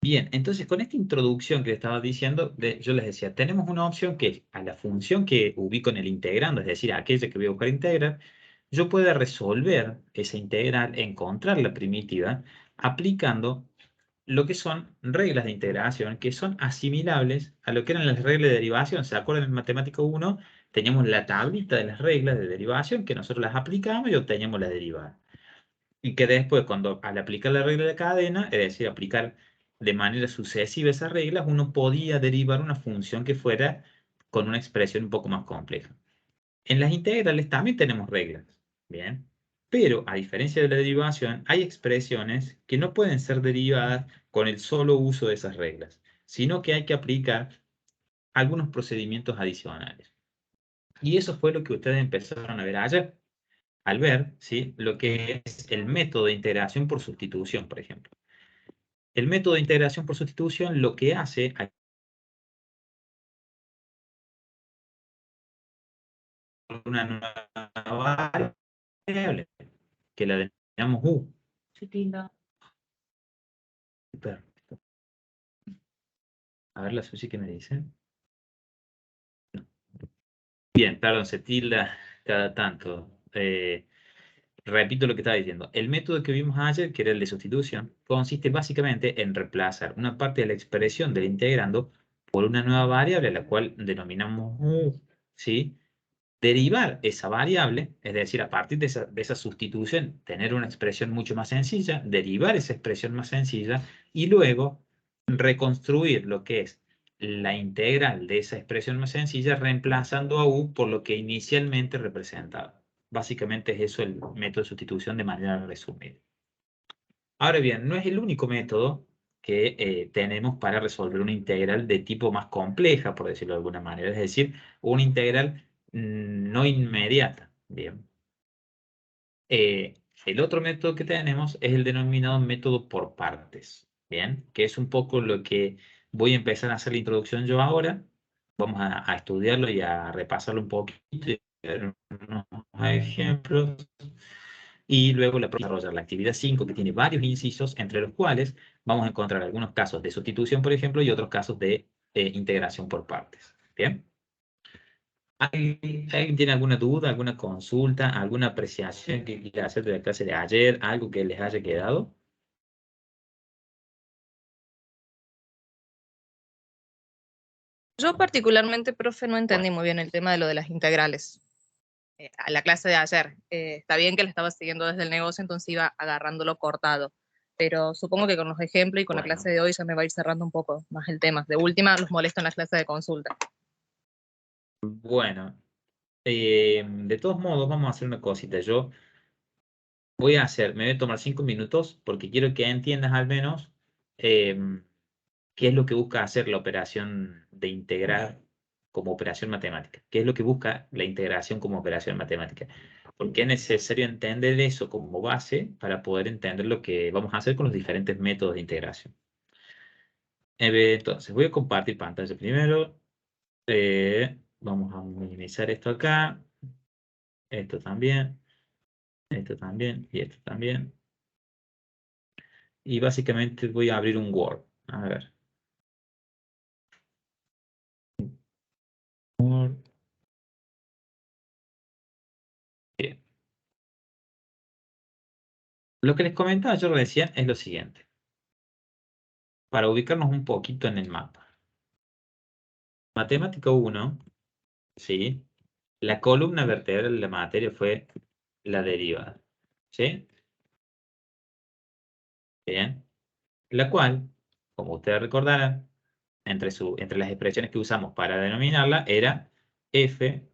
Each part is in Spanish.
Bien, entonces con esta introducción que les estaba diciendo, yo les decía, tenemos una opción que es a la función que ubico en el integrando, es decir, a aquella que voy a buscar integrar, yo puedo resolver esa integral, encontrar la primitiva, aplicando lo que son reglas de integración que son asimilables a lo que eran las reglas de derivación. ¿Se acuerdan en Matemático 1? Teníamos la tablita de las reglas de derivación que nosotros las aplicamos y obteníamos la derivada. Y que después, cuando al aplicar la regla de cadena, es decir, aplicar de manera sucesiva esas reglas, uno podía derivar una función que fuera con una expresión un poco más compleja. En las integrales también tenemos reglas, ¿bien? Pero a diferencia de la derivación, hay expresiones que no pueden ser derivadas con el solo uso de esas reglas, sino que hay que aplicar algunos procedimientos adicionales. Y eso fue lo que ustedes empezaron a ver ayer, al ver, ¿sí?, lo que es el método de integración por sustitución, por ejemplo. El método de integración por sustitución lo que hace una nueva variable, que la denominamos U. Sí, linda. A ver la Susi que me dice. Bien, perdón, se tilda cada tanto. Repito lo que estaba diciendo. El método que vimos ayer, que era el de sustitución, consiste básicamente en reemplazar una parte de la expresión del integrando por una nueva variable, a la cual denominamos U, ¿sí? Derivar esa variable, es decir, a partir de esa sustitución, tener una expresión mucho más sencilla, derivar esa expresión más sencilla y luego reconstruir lo que es la integral de esa expresión más sencilla reemplazando a u por lo que inicialmente representaba. Básicamente es eso el método de sustitución de manera resumida. Ahora bien, no es el único método que tenemos para resolver una integral de tipo más compleja, por decirlo de alguna manera, es decir, una integral no inmediata. Bien. El otro método que tenemos es el denominado método por partes, ¿bien? Que es un poco lo que voy a empezar a hacer la introducción yo ahora. Vamos a estudiarlo y a repasarlo un poquito y ver unos ejemplos. Y luego la desarrollar la actividad 5, que tiene varios incisos, entre los cuales vamos a encontrar algunos casos de sustitución, por ejemplo, y otros casos de integración por partes. ¿Bien? ¿Alguien tiene alguna duda, alguna consulta, alguna apreciación que quiera hacer de la clase de ayer, algo que les haya quedado? Yo particularmente, profe, no entendí Bueno, muy bien el tema de lo de las integrales. A la clase de ayer. Está bien que la estaba siguiendo desde el negocio, entonces iba agarrándolo cortado. Pero supongo que con los ejemplos y con la clase bueno, de hoy ya me va a ir cerrando un poco más el tema. De última, los molesto en la clase de consulta. bueno. De todos modos, vamos a hacer una cosita. Yo me voy a tomar 5 minutos porque quiero que entiendas al menos qué es lo que busca hacer la operación de integrar como operación matemática. ¿Qué es lo que busca la integración como operación matemática? Porque es necesario entender eso como base para poder entender lo que vamos a hacer con los diferentes métodos de integración. Entonces, voy a compartir pantalla primero. Vamos a minimizar esto acá. Esto también. Esto también. Y esto también. Y básicamente voy a abrir un Word. A ver. Word. Bien. Lo que les comentaba yo recién es lo siguiente. Para ubicarnos un poquito en el mapa. Matemática 1, ¿sí? La columna vertebral de la materia fue la derivada, ¿sí? Bien. La cual, como ustedes recordarán, entre las expresiones que usamos para denominarla era f'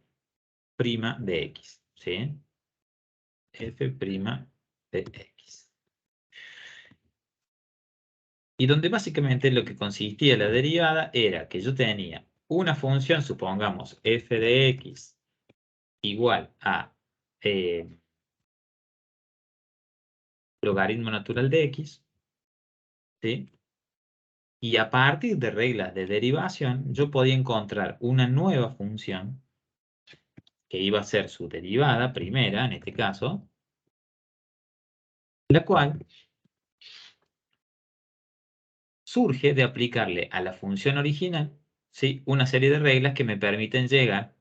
de x, ¿sí? F' de x. Y donde básicamente lo que consistía la derivada era que yo tenía una función, supongamos f de x igual a logaritmo natural de x, ¿sí? Y a partir de reglas de derivación, yo podía encontrar una nueva función que iba a ser su derivada primera, en este caso, la cual surge de aplicarle a la función original, ¿sí?, una serie de reglas que me permiten llegar,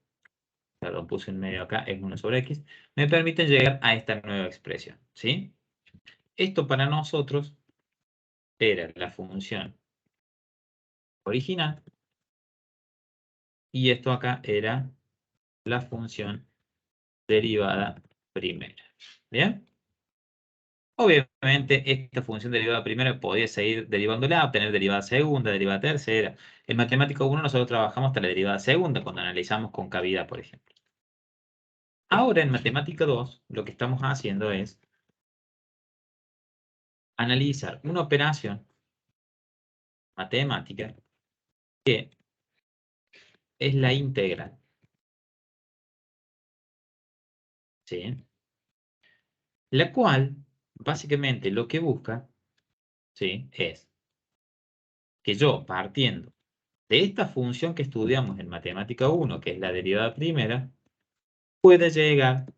perdón, puse en medio acá, es 1 sobre x, me permiten llegar a esta nueva expresión, ¿sí? Esto para nosotros era la función original y esto acá era la función derivada primera. ¿Bien? Obviamente, esta función derivada primera podía seguir derivándola, obtener derivada segunda, derivada tercera. En matemática 1 nosotros trabajamos hasta la derivada segunda cuando analizamos concavidad, por ejemplo. Ahora en matemática 2 lo que estamos haciendo es analizar una operación matemática que es la integral. ¿Sí? La cual, básicamente, lo que busca, ¿sí?, es que yo, partiendo de esta función que estudiamos en matemática 1, que es la derivada primera, pueda llegar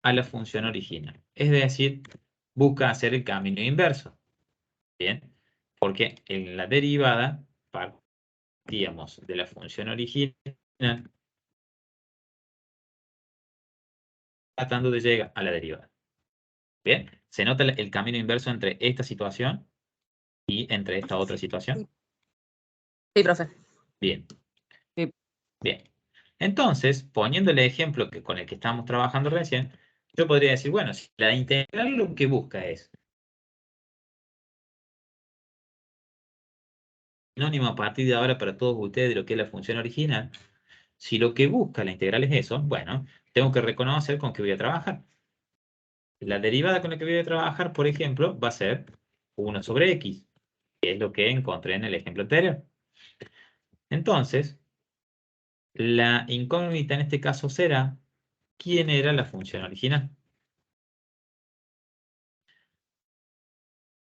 a la función original. Es decir, busca hacer el camino inverso. ¿Bien? Porque en la derivada partíamos de la función original tratando de llegar a la derivada. ¿Bien? ¿Se nota el camino inverso entre esta situación y entre esta otra situación? Sí, profe. Bien. Sí. Bien. Entonces, poniendo el ejemplo con el que estamos trabajando recién, yo podría decir, bueno, si la integral lo que busca es sinónimo a partir de ahora para todos ustedes de lo que es la función original, si lo que busca la integral es eso, bueno, tengo que reconocer con qué voy a trabajar. La derivada con la que voy a trabajar, por ejemplo, va a ser 1 sobre x, que es lo que encontré en el ejemplo anterior. Entonces, la incógnita en este caso será, ¿quién era la función original?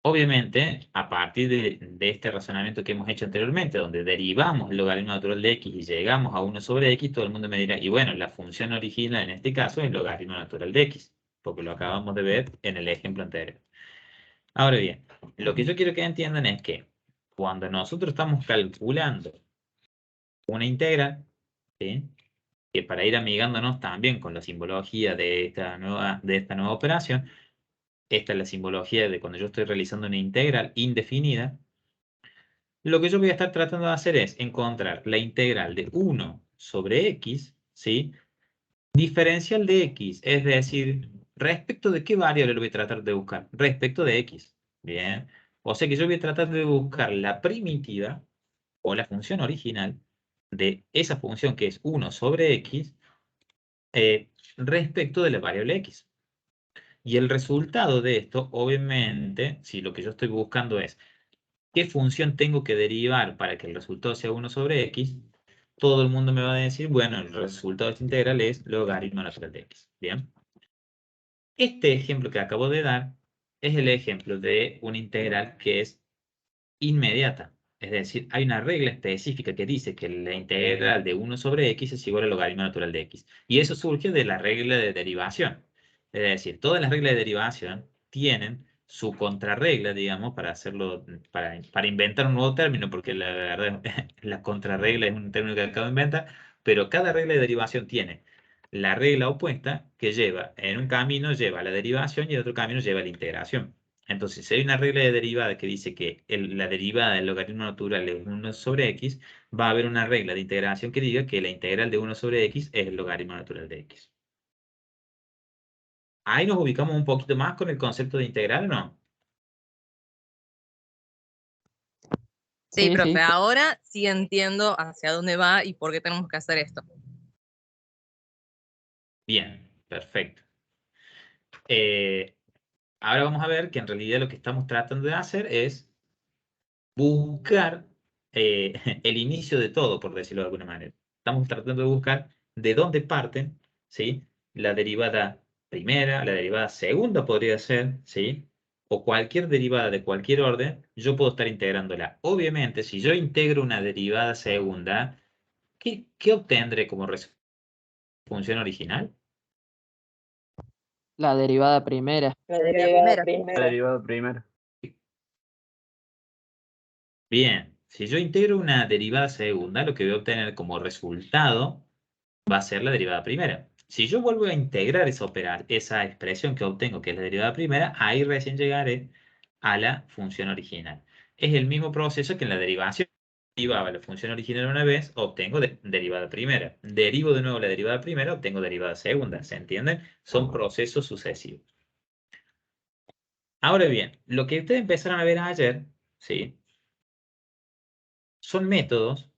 Obviamente, a partir de este razonamiento que hemos hecho anteriormente, donde derivamos el logaritmo natural de x y llegamos a 1 sobre x, todo el mundo me dirá, y bueno, la función original en este caso es el logaritmo natural de x, porque lo acabamos de ver en el ejemplo anterior. Ahora bien, lo que yo quiero que entiendan es que cuando nosotros estamos calculando una integral, ¿sí?, que para ir amigándonos también con la simbología de esta nueva operación, esta es la simbología de cuando yo estoy realizando una integral indefinida, lo que yo voy a estar tratando de hacer es encontrar la integral de 1 sobre x, ¿sí?, diferencial de x, es decir, respecto de qué variable lo voy a tratar de buscar, respecto de x. Bien, o sea que yo voy a tratar de buscar la primitiva o la función original de esa función que es 1 sobre x respecto de la variable x. Y el resultado de esto, obviamente, si lo que yo estoy buscando es qué función tengo que derivar para que el resultado sea 1 sobre x, todo el mundo me va a decir, bueno, el resultado de esta integral es logaritmo natural de x. Bien. Este ejemplo que acabo de dar es el ejemplo de una integral que es inmediata. Es decir, hay una regla específica que dice que la integral de 1 sobre x es igual al logaritmo natural de x. Y eso surge de la regla de derivación. Es decir, todas las reglas de derivación tienen su contrarregla, digamos, para hacerlo, para inventar un nuevo término, porque la verdad, la contrarregla es un término que acabo de inventar, pero cada regla de derivación tiene la regla opuesta que lleva, en un camino lleva a la derivación y en otro camino lleva a la integración. Entonces, si hay una regla de derivada que dice que la derivada del logaritmo natural es 1 sobre x, va a haber una regla de integración que diga que la integral de 1 sobre x es el logaritmo natural de x. Ahí nos ubicamos un poquito más con el concepto de integral, ¿o no? Sí, profe, sí. ahora sí entiendo hacia dónde va y por qué tenemos que hacer esto. Bien, perfecto. Ahora vamos a ver que en realidad lo que estamos tratando de hacer es buscar el inicio de todo, por decirlo de alguna manera. Estamos tratando de buscar de dónde parten, ¿sí?, la derivada primera, la derivada segunda podría ser, ¿sí?, o cualquier derivada de cualquier orden, yo puedo estar integrándola. Obviamente, si yo integro una derivada segunda, ¿qué obtendré como función original? La derivada primera. La derivada primera. La derivada primera. Bien, si yo integro una derivada segunda, lo que voy a obtener como resultado va a ser la derivada primera. Si yo vuelvo a integrar esa expresión que obtengo, que es la derivada primera, ahí recién llegaré a la función original. Es el mismo proceso que en la derivación. Derivaba la función original una vez, obtengo derivada primera. Derivo de nuevo la derivada primera, obtengo derivada segunda. ¿Se entienden? Son procesos sucesivos. Ahora bien, lo que ustedes empezaron a ver ayer, ¿sí? Son métodos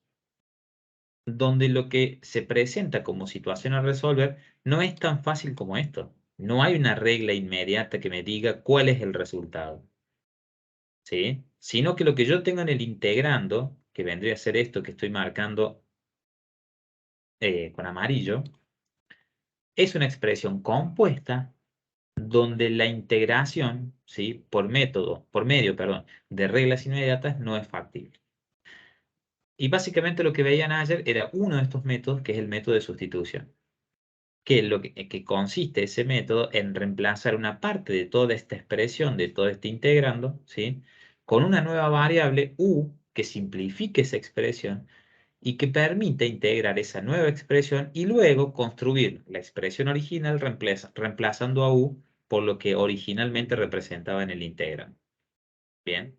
donde lo que se presenta como situación a resolver no es tan fácil como esto. No hay una regla inmediata que me diga cuál es el resultado, ¿sí? Sino que lo que yo tengo en el integrando, que vendría a ser esto que estoy marcando con amarillo, es una expresión compuesta donde la integración, ¿sí? Por medio, perdón, de reglas inmediatas no es factible. Y básicamente lo que veían ayer era uno de estos métodos, que es el método de sustitución. Que consiste ese método en reemplazar una parte de toda esta expresión, de todo este integrando, ¿sí? Con una nueva variable u que simplifique esa expresión y que permite integrar esa nueva expresión y luego construir la expresión original reemplazando a u por lo que originalmente representaba en el integrando. Bien.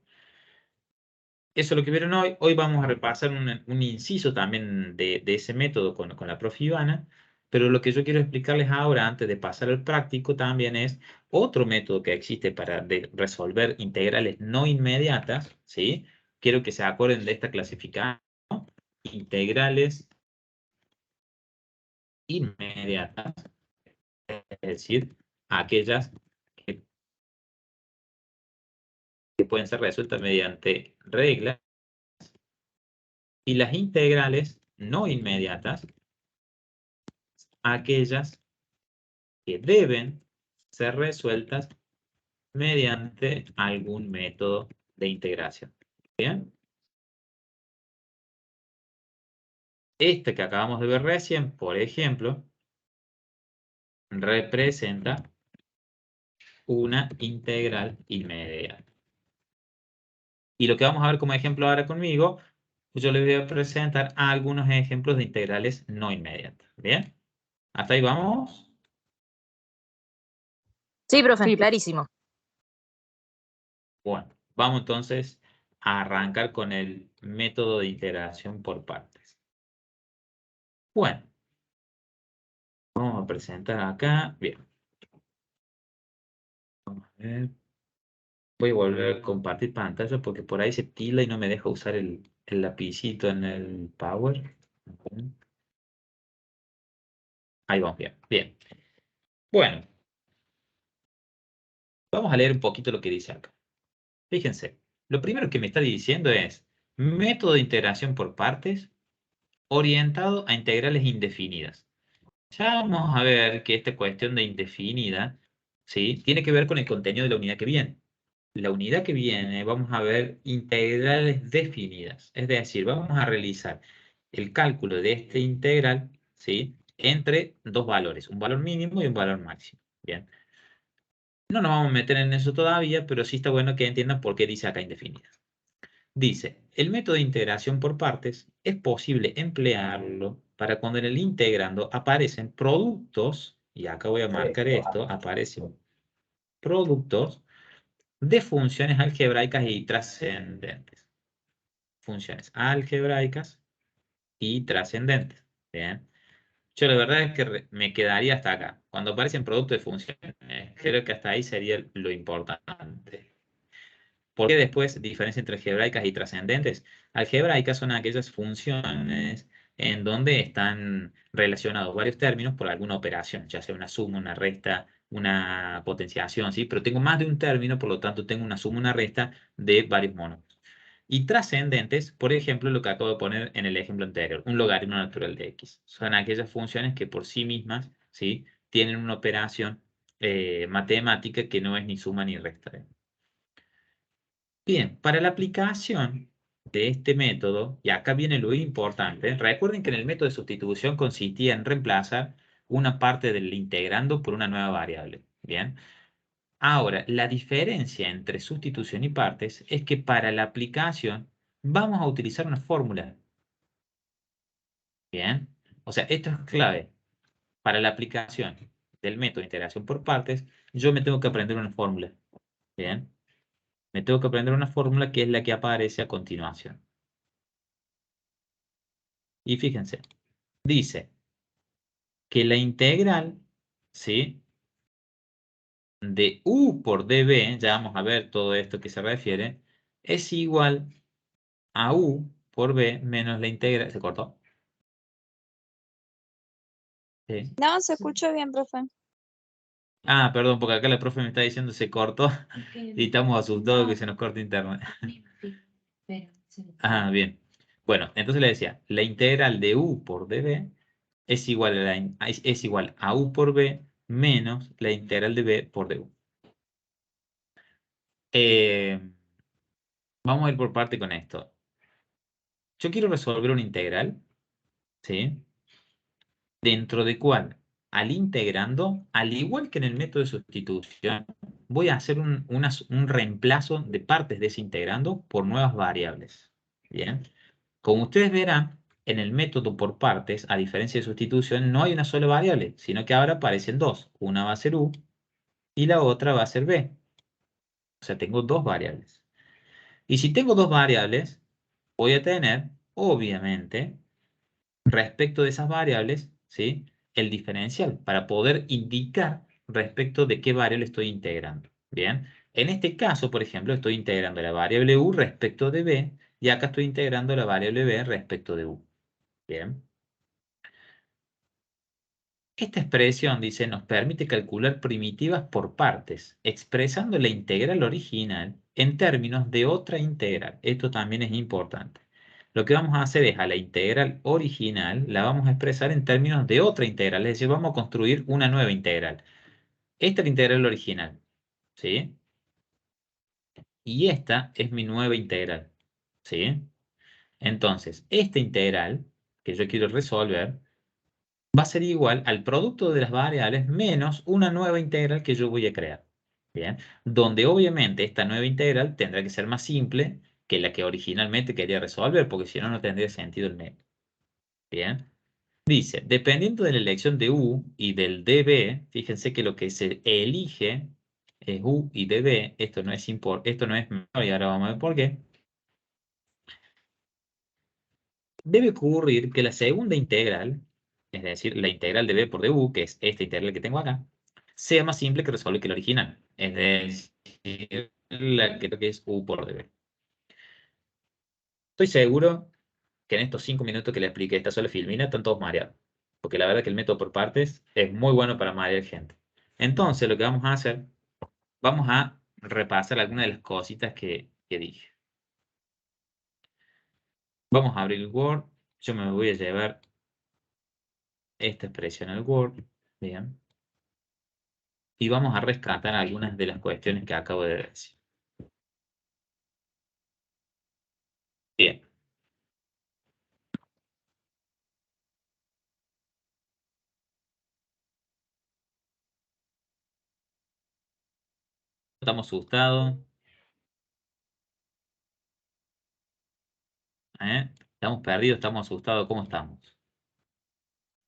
Eso es lo que vieron hoy. Hoy vamos a repasar un inciso también de ese método con la profe Ivana, pero lo que yo quiero explicarles ahora, antes de pasar al práctico, también es otro método que existe para resolver integrales no inmediatas, ¿sí? Quiero que se acuerden de esta clasificación, ¿no? Integrales inmediatas, es decir, aquellas que, que pueden ser resueltas mediante reglas, y las integrales no inmediatas, aquellas que deben ser resueltas mediante algún método de integración. ¿Bien? Este que acabamos de ver recién, por ejemplo, representa una integral inmediata. Y lo que vamos a ver como ejemplo ahora conmigo, yo les voy a presentar algunos ejemplos de integrales no inmediatas. ¿Bien? ¿Hasta ahí vamos? Sí, profe, clarísimo. Bueno, vamos entonces a arrancar con el método de integración por partes. Bueno, vamos a presentar acá. Bien. Vamos a ver. Voy a volver a compartir pantalla porque por ahí se tila y no me deja usar el lapicito en el Power. Ahí vamos, bien. Bien. Bueno, vamos a leer un poquito lo que dice acá. Fíjense, lo primero que me está diciendo es método de integración por partes orientado a integrales indefinidas. Ya vamos a ver que esta cuestión de indefinida, ¿sí? Tiene que ver con el contenido de la unidad que viene. La unidad que viene, vamos a ver integrales definidas. Es decir, vamos a realizar el cálculo de este integral, ¿sí? Entre dos valores, un valor mínimo y un valor máximo. Bien. No nos vamos a meter en eso todavía, pero sí está bueno que entiendan por qué dice acá indefinidas. Dice, el método de integración por partes es posible emplearlo para cuando en el integrando aparecen productos, y acá voy a marcar esto, aparecen productos de funciones algebraicas y trascendentes. Funciones algebraicas y trascendentes. Bien. Yo la verdad es que me quedaría hasta acá. Cuando aparecen productos de funciones, creo que hasta ahí sería lo importante. ¿Por qué después diferencia entre algebraicas y trascendentes? Algebraicas son aquellas funciones en donde están relacionados varios términos por alguna operación, ya sea una suma, una resta, una potenciación, ¿sí? Pero tengo más de un término, por lo tanto tengo una suma, una resta de varios mónomos. Y trascendentes, por ejemplo, lo que acabo de poner en el ejemplo anterior, un logaritmo natural de x. Son aquellas funciones que por sí mismas, ¿sí? Tienen una operación matemática que no es ni suma ni resta. Bien, para la aplicación de este método, y acá viene lo importante, recuerden que en el método de sustitución consistía en reemplazar una parte del integrando por una nueva variable. Bien, ahora, la diferencia entre sustitución y partes es que para la aplicación vamos a utilizar una fórmula. Bien. O sea, esto es clave. Para la aplicación del método de integración por partes, yo me tengo que aprender una fórmula. Bien. Me tengo que aprender una fórmula que es la que aparece a continuación. Y fíjense, dice que la integral, ¿sí?, de u por db, ya vamos a ver todo esto que se refiere, es igual a u por b menos la integral. ¿Se cortó? Sí. No, se escuchó bien, profe. Ah, perdón, porque acá la profe me está diciendo se cortó y estamos asustados que se nos corte internet. Ah, bien. Bueno, entonces le decía, la integral de u por db es igual es igual a u por b menos la integral de b por du. Eh, vamos a ir por parte con esto. Yo quiero resolver una integral, ¿sí? Dentro de cual, al integrando, al igual que en el método de sustitución, voy a hacer un reemplazo de partes de ese integrando por nuevas variables. Bien. Como ustedes verán, en el método por partes, a diferencia de sustitución, no hay una sola variable, sino que ahora aparecen dos. Una va a ser u y la otra va a ser b. O sea, tengo dos variables. Y si tengo dos variables, voy a tener, obviamente, respecto de esas variables, ¿sí?, el diferencial para poder indicar respecto de qué variable estoy integrando. Bien. En este caso, por ejemplo, estoy integrando la variable u respecto de b y acá estoy integrando la variable b respecto de u. Bien. Esta expresión, dice, nos permite calcular primitivas por partes, expresando la integral original en términos de otra integral. Esto también es importante. Lo que vamos a hacer es a la integral original la vamos a expresar en términos de otra integral, es decir, vamos a construir una nueva integral. Esta es la integral original, ¿sí? Y esta es mi nueva integral, ¿sí? Entonces, esta integral que yo quiero resolver va a ser igual al producto de las variables menos una nueva integral que yo voy a crear. Bien, donde obviamente esta nueva integral tendrá que ser más simple que la que originalmente quería resolver, porque si no, no tendría sentido el método. Bien, dice, dependiendo de la elección de u y del db, fíjense que lo que se elige es u y db, esto no es esto no es menor, y ahora vamos a ver por qué. Debe ocurrir que la segunda integral, es decir, la integral de b por du, que es esta integral que tengo acá, sea más simple que resolver que la original. Es decir, la que creo que es u por db. Estoy seguro que en estos 5 minutos que le expliqué esta sola filmina están todos mareados. Porque la verdad que el método por partes es muy bueno para marear gente. Entonces, lo que vamos a hacer, vamos a repasar algunas de las cositas que dije. Vamos a abrir el Word. Yo me voy a llevar esta expresión al Word. Bien. Y vamos a rescatar algunas de las cuestiones que acabo de decir. Bien. Estamos asustados. Estamos perdidos, estamos asustados. ¿Cómo estamos?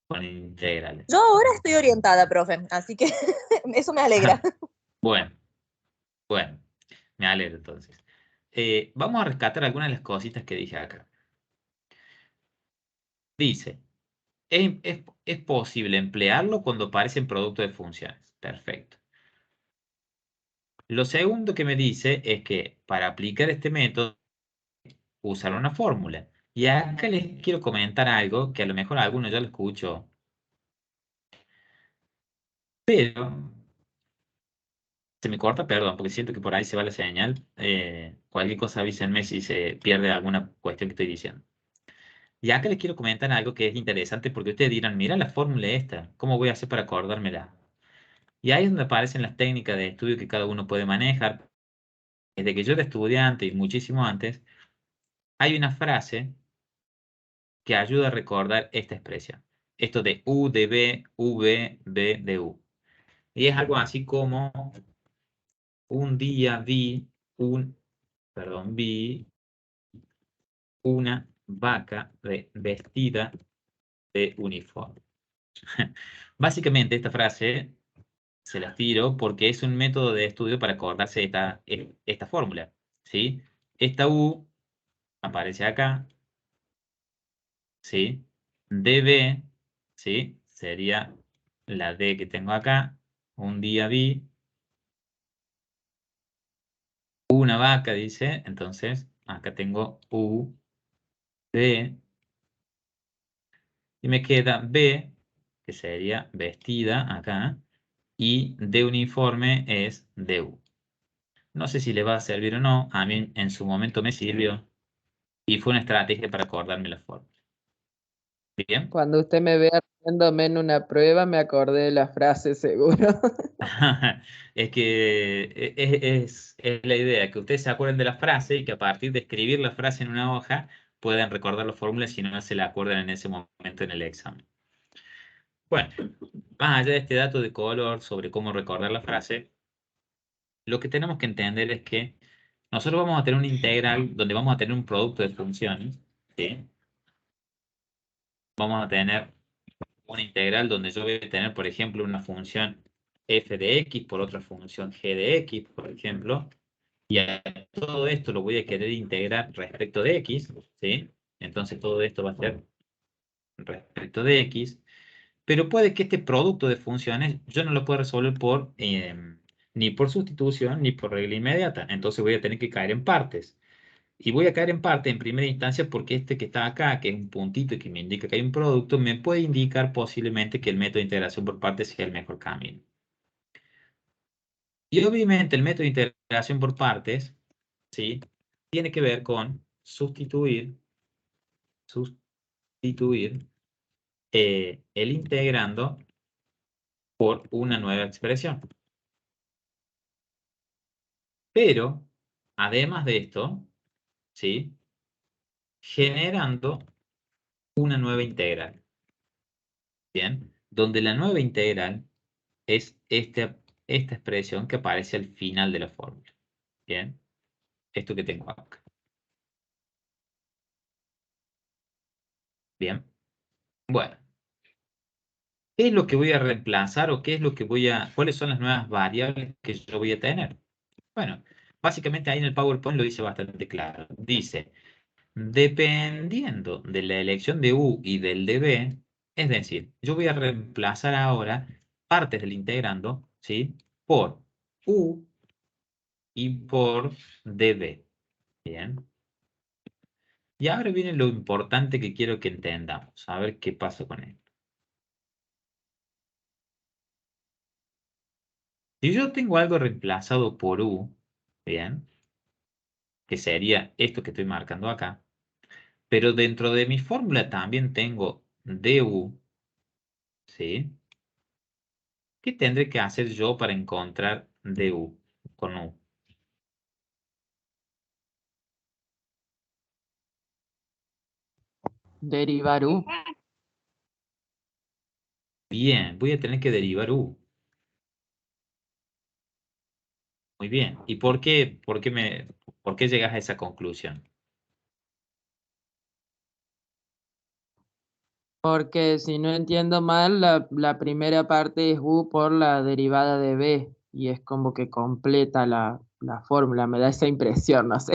Con integrales. Yo ahora estoy orientada, profe, así que eso me alegra. Bueno, bueno. Me alegro entonces. Vamos a rescatar algunas de las cositas que dije acá. Dice, es posible emplearlo cuando aparecen productos de funciones. Perfecto. Lo segundo que me dice es que para aplicar este método, usar una fórmula. Y acá les quiero comentar algo que a lo mejor algunos ya lo escucho, pero se me corta, perdón, porque siento que por ahí se va la señal. Cualquier cosa avísenme si se pierde alguna cuestión que estoy diciendo. Y acá les quiero comentar algo que es interesante porque ustedes dirán, mira la fórmula esta, ¿cómo voy a hacer para acordármela? Y ahí es donde aparecen las técnicas de estudio que cada uno puede manejar. Desde que yo era estudiante y muchísimo antes, hay una frase que ayuda a recordar esta expresión. Esto de U de B, V, B de U. Y es algo así como un día vi una vaca vestida de uniforme. Básicamente esta frase se las tiro porque es un método de estudio para acordarse de esta fórmula, ¿sí? Esta U aparece acá, ¿sí? DB, ¿sí? Sería la D que tengo acá. Un día vi una vaca, dice. Entonces, acá tengo U, D. Y me queda B, que sería vestida acá. Y de uniforme es DU. No sé si le va a servir o no. A mí en su momento me sirvió. Y fue una estrategia para acordarme la fórmula. ¿Bien? Cuando usted me vea haciéndome en una prueba, me acordé de la frase seguro. Es que es la idea, que ustedes se acuerden de la frase y que a partir de escribir la frase en una hoja puedan recordar la fórmula si no se la acuerdan en ese momento en el examen. Bueno, más allá de este dato de color sobre cómo recordar la frase, lo que tenemos que entender es que nosotros vamos a tener una integral donde vamos a tener un producto de funciones, ¿sí? Vamos a tener una integral donde yo voy a tener, por ejemplo, una función f de x por otra función g de x, por ejemplo, y a todo esto lo voy a querer integrar respecto de x, ¿sí? Entonces todo esto va a ser respecto de x, pero puede que este producto de funciones yo no lo pueda resolver ni por sustitución ni por regla inmediata, entonces voy a tener que caer en partes. Y voy a caer en parte en primera instancia porque este que está acá, que es un puntito y que me indica que hay un producto, me puede indicar posiblemente que el método de integración por partes sea el mejor camino. Y obviamente el método de integración por partes, ¿sí? Tiene que ver con sustituir el integrando por una nueva expresión. Pero, además de esto, ¿sí? Generando una nueva integral. ¿Bien? Donde la nueva integral es esta expresión que aparece al final de la fórmula. ¿Bien? Esto que tengo acá. Bien. Bueno, ¿qué es lo que voy a reemplazar o qué es lo que cuáles son las nuevas variables que yo voy a tener? Bueno, básicamente ahí en el PowerPoint lo dice bastante claro. Dice, dependiendo de la elección de U y del de B, es decir, yo voy a reemplazar ahora partes del integrando, ¿sí? Por U y por dB. Bien. Y ahora viene lo importante que quiero que entendamos. A ver qué pasa con esto. Si yo tengo algo reemplazado por U, bien, que sería esto que estoy marcando acá, pero dentro de mi fórmula también tengo DU, ¿sí? ¿Qué tendré que hacer yo para encontrar DU con U? Derivar U. Bien, voy a tener que derivar U. Muy bien. ¿Y por qué llegas a esa conclusión? Porque si no entiendo mal, la primera parte es U por la derivada de B. Y es como que completa la fórmula. Me da esa impresión, no sé.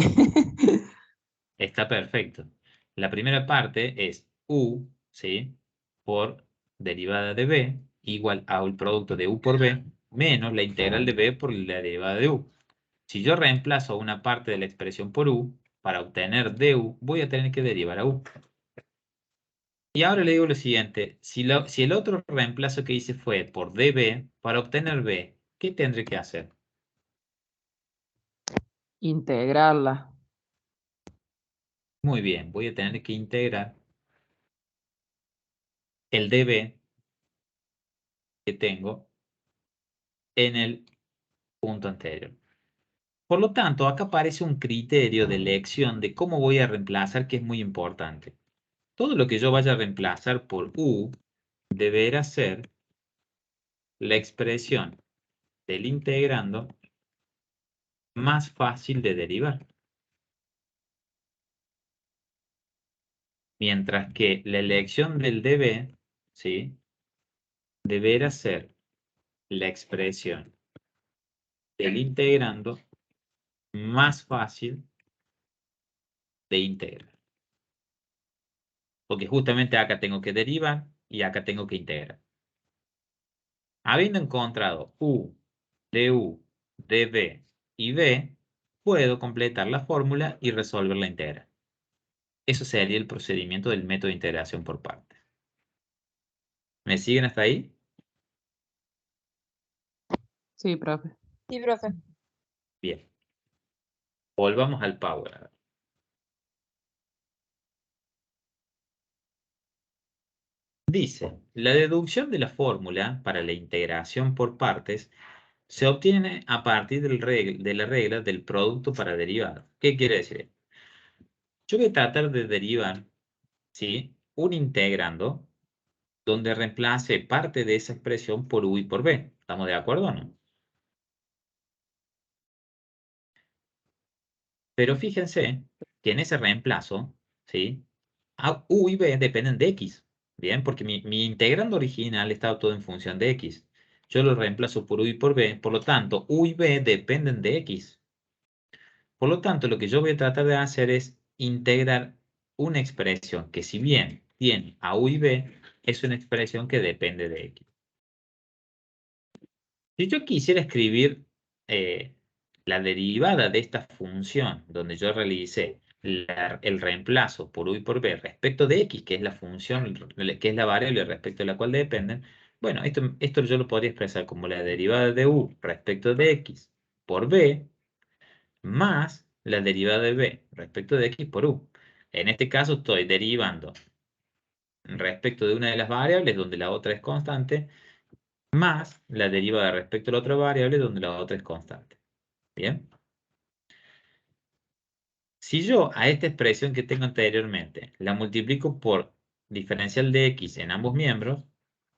Está perfecto. La primera parte es U, ¿sí? Por derivada de B igual a el producto de U por B menos la integral de B por la derivada de U. Si yo reemplazo una parte de la expresión por U, para obtener du, voy a tener que derivar a U. Y ahora le digo lo siguiente, si el otro reemplazo que hice fue por dB, para obtener B, ¿qué tendré que hacer? Integrarla. Muy bien, voy a tener que integrar el dB que tengo en el punto anterior. Por lo tanto, acá aparece un criterio de elección de cómo voy a reemplazar que es muy importante. Todo lo que yo vaya a reemplazar por U deberá ser la expresión del integrando más fácil de derivar. Mientras que la elección del dB, ¿sí? Deberá ser la expresión del integrando más fácil de integrar. Porque justamente acá tengo que derivar y acá tengo que integrar. Habiendo encontrado U, du, db y b, puedo completar la fórmula y resolver la integral. Eso sería el procedimiento del método de integración por partes. ¿Me siguen hasta ahí? Sí, profe. Sí, profe. Bien. Volvamos al Power. Dice, la deducción de la fórmula para la integración por partes se obtiene a partir de la regla del producto para derivadas. ¿Qué quiere decir? Yo voy a tratar de derivar, ¿sí?, un integrando donde reemplace parte de esa expresión por u y por b. ¿Estamos de acuerdo o no? Pero fíjense que en ese reemplazo, ¿sí?, u y b dependen de x. Bien, porque mi integrando original estaba todo en función de x. Yo lo reemplazo por u y por b, por lo tanto, u y b dependen de x. Por lo tanto, lo que yo voy a tratar de hacer es integrar una expresión que, si bien tiene a u y b, es una expresión que depende de x. Si yo quisiera escribir la derivada de esta función, donde yo realicé el reemplazo por u y por b respecto de x, que es la función, que es la variable respecto a la cual dependen, bueno, esto yo lo podría expresar como la derivada de u respecto de x por b, más la derivada de b respecto de x por u. En este caso estoy derivando respecto de una de las variables, donde la otra es constante, más la derivada respecto a la otra variable, donde la otra es constante. ¿Bien? Si yo a esta expresión que tengo anteriormente la multiplico por diferencial de x en ambos miembros,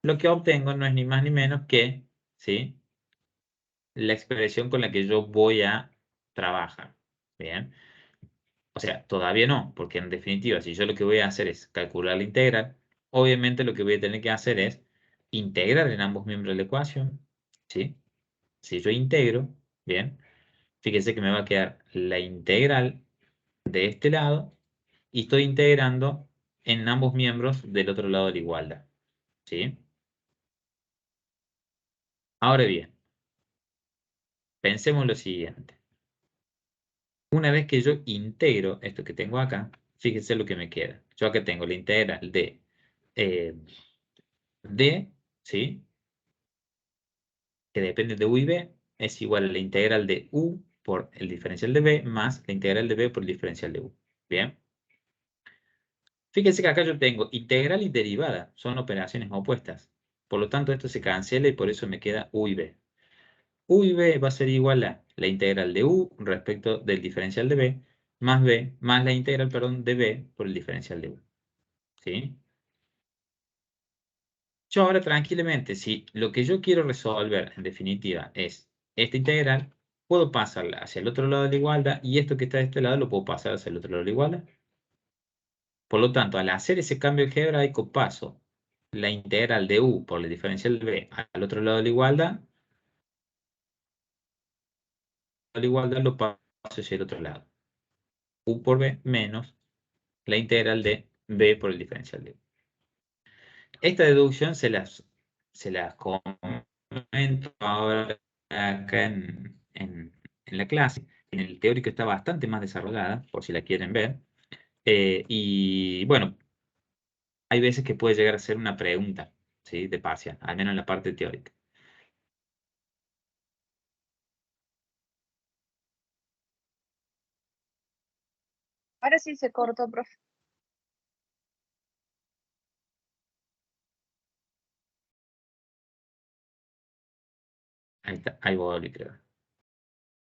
lo que obtengo no es ni más ni menos que, ¿sí?, la expresión con la que yo voy a trabajar. ¿Bien? O sea, todavía no, porque en definitiva, si yo lo que voy a hacer es calcular la integral, obviamente lo que voy a tener que hacer es integrar en ambos miembros de la ecuación. ¿Sí? Si yo integro, ¿bien?, fíjense que me va a quedar la integral de este lado y estoy integrando en ambos miembros del otro lado de la igualdad. ¿Sí? Ahora bien, pensemos lo siguiente. Una vez que yo integro esto que tengo acá, fíjense lo que me queda. Yo acá tengo la integral de d, ¿sí?, que depende de u y b, es igual a la integral de u por el diferencial de b más la integral de b por el diferencial de u. ¿Bien? Fíjense que acá yo tengo integral y derivada, son operaciones opuestas. Por lo tanto, esto se cancela y por eso me queda u y b. U y b va a ser igual a la integral de u respecto del diferencial de b, más la integral, perdón, de b por el diferencial de u. ¿Sí? Yo ahora tranquilamente, si lo que yo quiero resolver en definitiva es esta integral, puedo pasarla hacia el otro lado de la igualdad y esto que está de este lado lo puedo pasar hacia el otro lado de la igualdad. Por lo tanto, al hacer ese cambio algebraico paso la integral de u por la diferencial de b al otro lado de la igualdad lo paso hacia el otro lado. U por b menos la integral de b por el diferencial de u. Esta deducción se las comento ahora acá en la clase. En el teórico está bastante más desarrollada, por si la quieren ver. Y bueno, hay veces que puede llegar a ser una pregunta, ¿sí?, de parcial, al menos en la parte teórica. Ahora sí se cortó, profe. Ahí está, ahí volví, creo.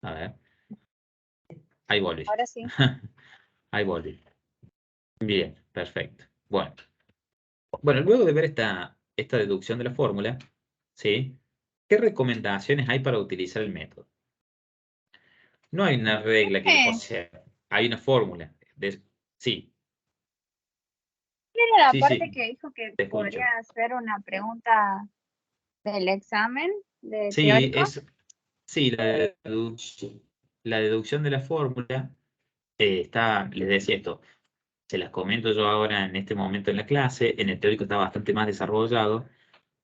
A ver. Ahí volví. Ahora sí. Ahí volví. Bien, perfecto. Bueno, luego de ver esta deducción de la fórmula, ¿sí?, ¿qué recomendaciones hay para utilizar el método? No hay una regla que, o sea, hay una fórmula. Sí, la Sí, parte sí, que dijo que te escucho. podría hacer una pregunta del examen de Sí, teórico? sí, la deducción de la fórmula les decía esto, se las comento yo ahora en este momento en la clase, en el teórico está bastante más desarrollado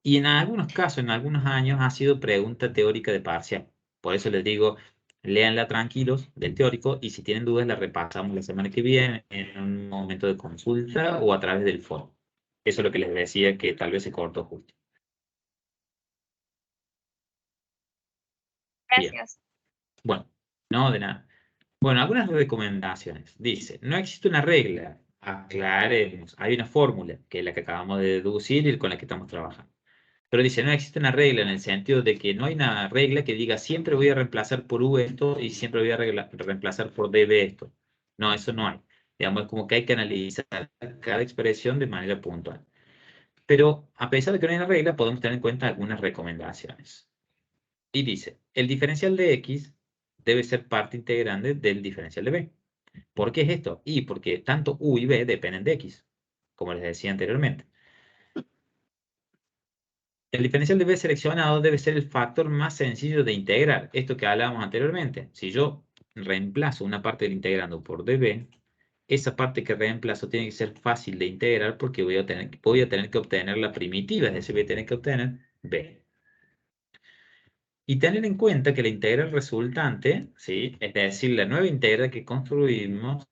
y en algunos casos, en algunos años, ha sido pregunta teórica de parcial. Por eso les digo, léanla tranquilos del teórico y si tienen dudas la repasamos la semana que viene en un momento de consulta o a través del foro. Eso es lo que les decía que tal vez se cortó justo. Bien, Gracias. bueno, no de nada. Bueno, algunas recomendaciones. Dice, no existe una regla. Aclaremos. Hay una fórmula, que es la que acabamos de deducir y con la que estamos trabajando. Pero dice, no existe una regla en el sentido de que no hay una regla que diga siempre voy a reemplazar por U esto y siempre voy a reemplazar por DB esto. No, eso no hay. Digamos, es como que hay que analizar cada expresión de manera puntual. Pero a pesar de que no hay una regla, podemos tener en cuenta algunas recomendaciones. Y dice, el diferencial de X debe ser parte integrante del diferencial de B. ¿Por qué es esto? Y porque tanto U y B dependen de X, como les decía anteriormente. El diferencial de B seleccionado debe ser el factor más sencillo de integrar. Esto que hablábamos anteriormente. Si yo reemplazo una parte del integrando por dB, esa parte que reemplazo tiene que ser fácil de integrar porque voy a tener que obtener la primitiva, es decir, voy a tener que obtener B. Y tener en cuenta que la integral resultante, ¿sí? Es decir, la nueva integral que construimos,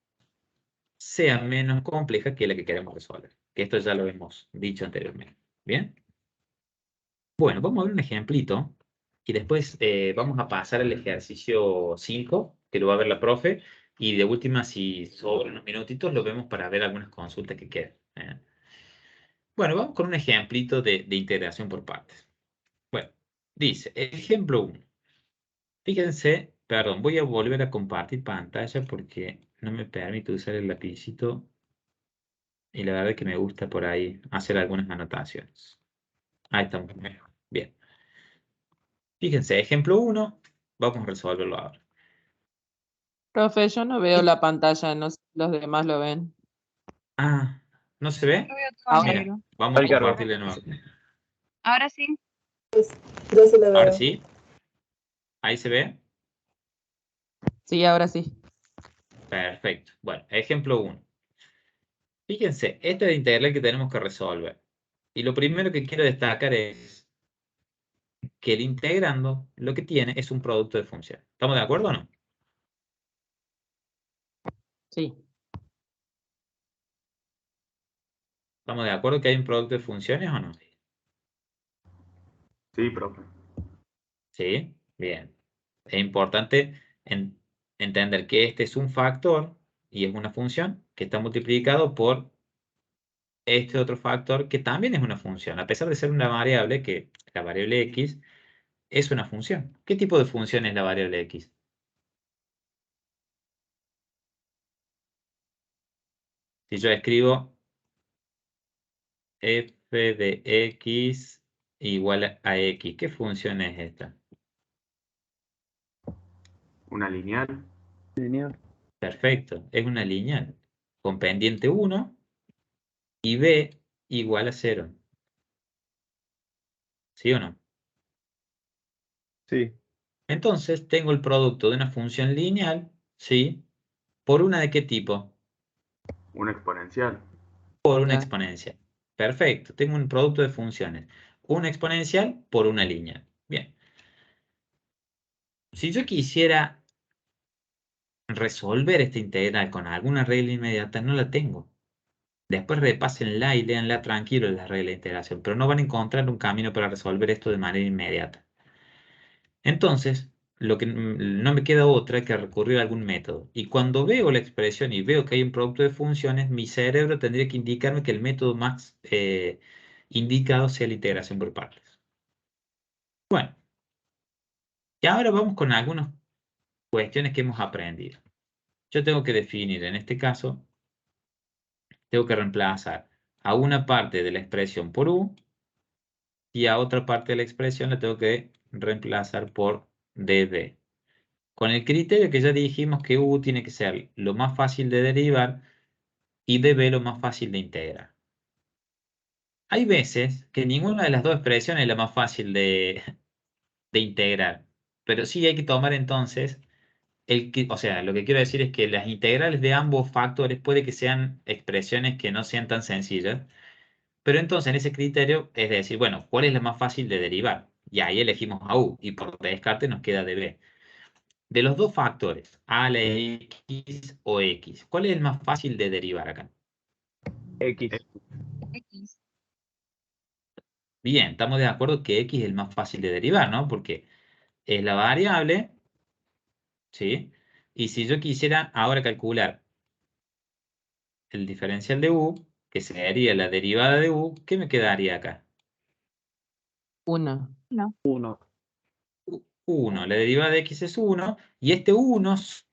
sea menos compleja que la que queremos resolver. Que esto ya lo hemos dicho anteriormente. ¿Bien? Bueno, vamos a ver un ejemplito y después vamos a pasar al ejercicio 5, que lo va a ver la profe, y de última, si sobran unos minutitos, lo vemos para ver algunas consultas que quedan. Bueno, vamos con un ejemplito de integración por partes. Bueno, dice, ejemplo 1. Fíjense, perdón, voy a volver a compartir pantalla porque no me permite usar el lapicito y la verdad es que me gusta por ahí hacer algunas anotaciones. Ahí estamos mejor. Bien. Fíjense, ejemplo 1, vamos a resolverlo ahora. Profe, yo no veo la pantalla, no sé si los demás lo ven. Ah, ¿no se ve? Yo veo todo Ahora, Mira, negro. vamos a compartir de nuevo. Ahora sí. Yo sí lo Ahora veo. sí, ahí se ve. sí, ahora sí. Perfecto. Bueno, ejemplo 1. Fíjense, esta es la integral que tenemos que resolver. Y lo primero que quiero destacar es que el integrando lo que tiene es un producto de función. ¿Estamos de acuerdo o no? Sí. ¿Estamos de acuerdo que hay un producto de funciones o no? Sí, profe. Sí, bien. Es importante entender que este es un factor y es una función que está multiplicado por este otro factor que también es una función, a pesar de ser una variable, que la variable x es una función. ¿Qué tipo de función es la variable x? Si yo escribo f de x igual a x, ¿qué función es esta? Una lineal. Lineal. Perfecto, es una lineal con pendiente 1 y b igual a 0. ¿Sí o no? Sí. Entonces tengo el producto de una función lineal, ¿sí? ¿Por una de qué tipo? Una exponencial. Por una Ya. exponencial. Perfecto, tengo un producto de funciones. Una exponencial por una lineal. Bien. Si yo quisiera resolver esta integral con alguna regla inmediata, no la tengo. Después repásenla y léanla tranquilo la regla de integración, pero no van a encontrar un camino para resolver esto de manera inmediata. Entonces, lo que no me queda otra que recurrir a algún método. Y cuando veo la expresión y veo que hay un producto de funciones, mi cerebro tendría que indicarme que el método más indicado sea la integración por partes. Bueno, y ahora vamos con algunas cuestiones que hemos aprendido. Yo tengo que definir, en este caso, tengo que reemplazar a una parte de la expresión por u y a otra parte de la expresión la tengo que reemplazar por db. Con el criterio que ya dijimos que u tiene que ser lo más fácil de derivar y db lo más fácil de integrar. Hay veces que ninguna de las dos expresiones es la más fácil de integrar, pero sí hay que tomar entonces o sea, lo que quiero decir es que las integrales de ambos factores puede que sean expresiones que no sean tan sencillas, pero entonces en ese criterio es decir, bueno, ¿cuál es la más fácil de derivar? Y ahí elegimos a u y por descarte nos queda db. De los dos factores, a a la x o x, ¿cuál es el más fácil de derivar acá? X. X. Bien, estamos de acuerdo que x es el más fácil de derivar, ¿no? Porque es la variable, ¿sí? Y si yo quisiera ahora calcular el diferencial de u, que sería la derivada de u, ¿qué me quedaría acá? 1. No. 1. 1. La derivada de x es 1, y este 1 se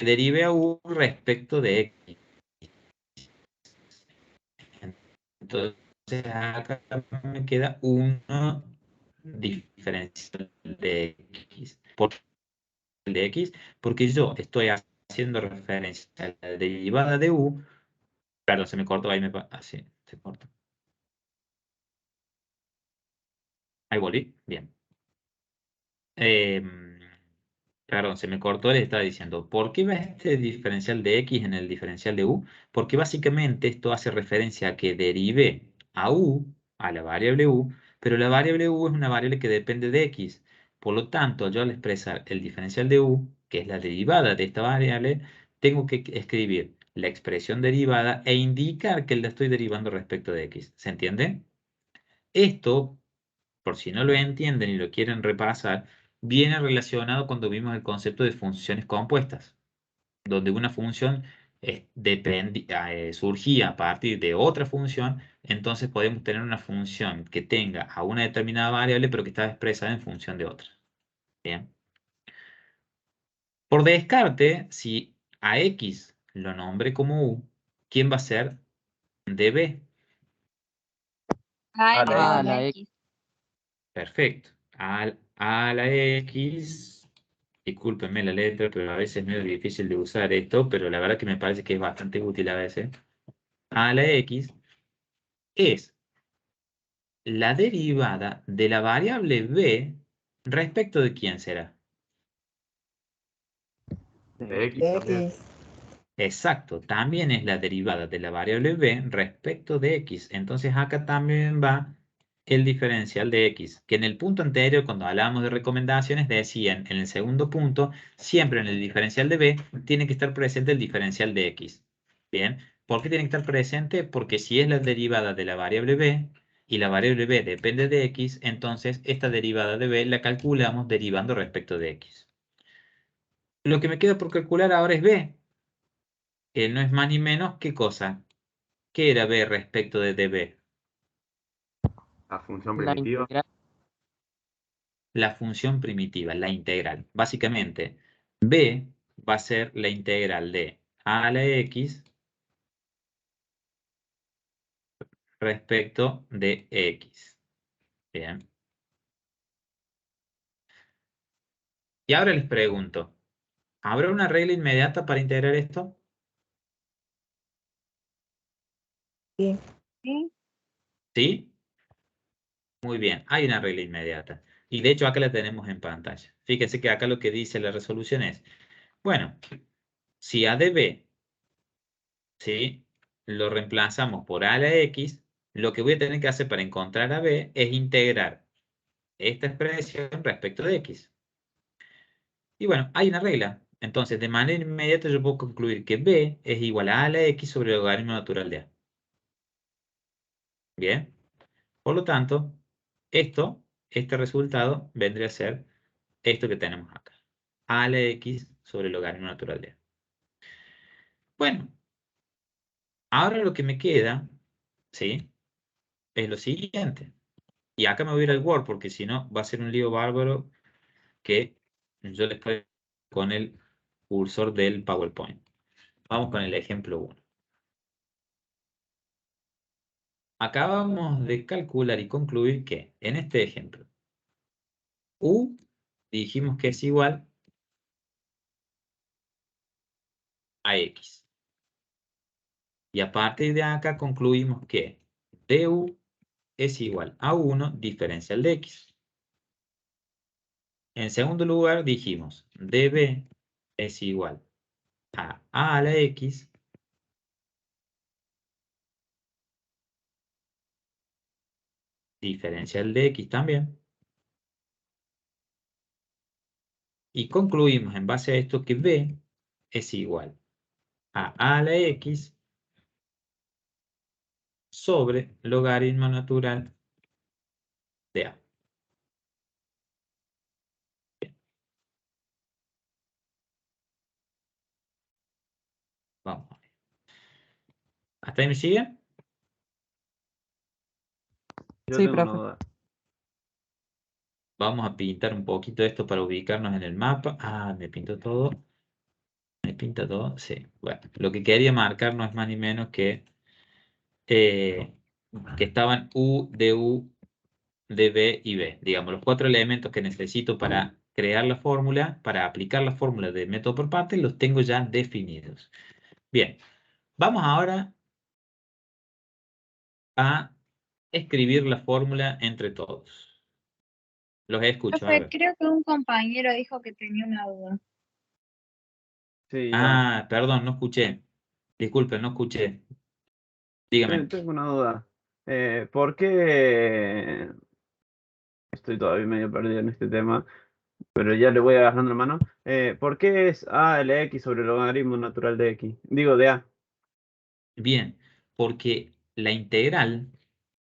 derive a u respecto de x. Entonces acá me queda 1 diferencial de x. ¿Por qué de x? Porque yo estoy haciendo referencia a la derivada de u. Perdón, se me cortó, ahí así, se cortó. Ahí volví, bien. Perdón, se me cortó, le estaba diciendo, ¿por qué va este diferencial de x en el diferencial de u? Porque básicamente esto hace referencia a que derive a u, a la variable u, pero la variable u es una variable que depende de x. Por lo tanto, yo al expresar el diferencial de u, que es la derivada de esta variable, tengo que escribir la expresión derivada e indicar que la estoy derivando respecto de x. ¿Se entiende? Esto, por si no lo entienden y lo quieren repasar, viene relacionado cuando vimos el concepto de funciones compuestas, donde una función surgía a partir de otra función, entonces podemos tener una función que tenga a una determinada variable, pero que está expresada en función de otra. Bien. Por descarte, si a x lo nombré como u, ¿quién va a ser db? A A la A elevado a a la la X. Perfecto. A la x, discúlpenme la letra, pero a veces es medio difícil de usar esto, pero la verdad que me parece que es bastante útil a veces. A la x es la derivada de la variable b respecto de quién será. De X también. X. Exacto, también es la derivada de la variable b respecto de x. Entonces acá también va el diferencial de x, que en el punto anterior, cuando hablábamos de recomendaciones, decían en el segundo punto, siempre en el diferencial de b tiene que estar presente el diferencial de x. Bien, ¿por qué tiene que estar presente? Porque si es la derivada de la variable b y la variable b depende de x, entonces esta derivada de b la calculamos derivando respecto de x. Lo que me queda por calcular ahora es b, que no es más ni menos que cosa. ¿Qué era b respecto de db? La función La primitiva. integral. La función primitiva, la integral. Básicamente, b va a ser la integral de a a la x respecto de x. Bien. Y ahora les pregunto, ¿habrá una regla inmediata para integrar esto? Sí. ¿Sí? ¿Sí? Muy bien, hay una regla inmediata. Y de hecho acá la tenemos en pantalla. Fíjense que acá lo que dice la resolución es, bueno, si a de b, ¿sí?, lo reemplazamos por a a la x, lo que voy a tener que hacer para encontrar a b es integrar esta expresión respecto de x. Y bueno, hay una regla. Entonces, de manera inmediata yo puedo concluir que b es igual a la x sobre el logaritmo natural de a. Bien. Por lo tanto, este resultado vendría a ser esto que tenemos acá. A la x sobre el logaritmo natural de a. Bueno, ahora lo que me queda, ¿sí?, es lo siguiente. Y acá me voy a ir al Word porque si no va a ser un lío bárbaro que yo les puedo con el cursor del PowerPoint. Vamos con el ejemplo 1. Acabamos de calcular y concluir que en este ejemplo, u dijimos que es igual a x. Y a partir de acá concluimos que du es igual a 1 diferencial de x. En segundo lugar dijimos db es igual a la x diferencial de x también. Y concluimos en base a esto que b es igual a la x sobre logaritmo natural de a. Bien. Vamos a ver. ¿Hasta ahí me siguen? Yo Sí, tengo una profe. duda. Vamos a pintar un poquito esto para ubicarnos en el mapa. Ah, me pintó todo. ¿Me pinta todo? Sí. Bueno, lo que quería marcar no es más ni menos que estaban U, DU, DB y B. Digamos, los 4 elementos que necesito para crear la fórmula, para aplicar la fórmula de método por partes, los tengo ya definidos. Bien, vamos ahora a escribir la fórmula entre todos. Los escucho, a Profe, ver. creo que un compañero dijo que tenía una duda. Sí, Ah, perdón, no escuché. Disculpen, no escuché. Dígame. tengo una duda. ¿Por qué? Estoy todavía medio perdido en este tema, pero ya le voy agarrando la mano. ¿Por qué es a LX sobre el logaritmo natural de X? Digo, de A. Bien, porque la integral,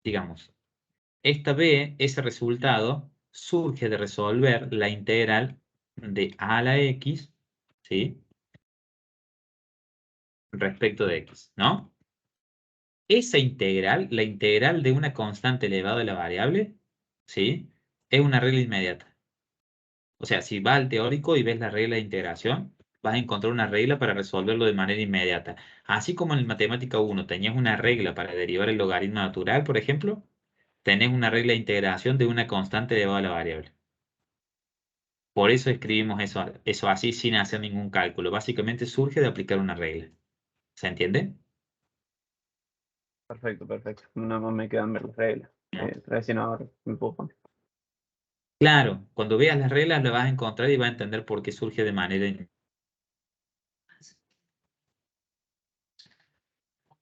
digamos, esta b, ese resultado, surge de resolver la integral de a la x, ¿sí? Respecto de x, ¿no? Esa integral, la integral de una constante elevada a la variable, ¿sí? Es una regla inmediata. O sea, si vas al teórico y ves la regla de integración, vas a encontrar una regla para resolverlo de manera inmediata. Así como en matemática 1 tenías una regla para derivar el logaritmo natural, por ejemplo, tenés una regla de integración de una constante elevada a la variable. Por eso escribimos eso así sin hacer ningún cálculo. Básicamente surge de aplicar una regla. ¿Se entiende? Perfecto, perfecto. Nada más me quedan ver las reglas. ¿No? Recién ahora me puedo poner. Claro, cuando veas las reglas las vas a encontrar y vas a entender por qué surge de manera...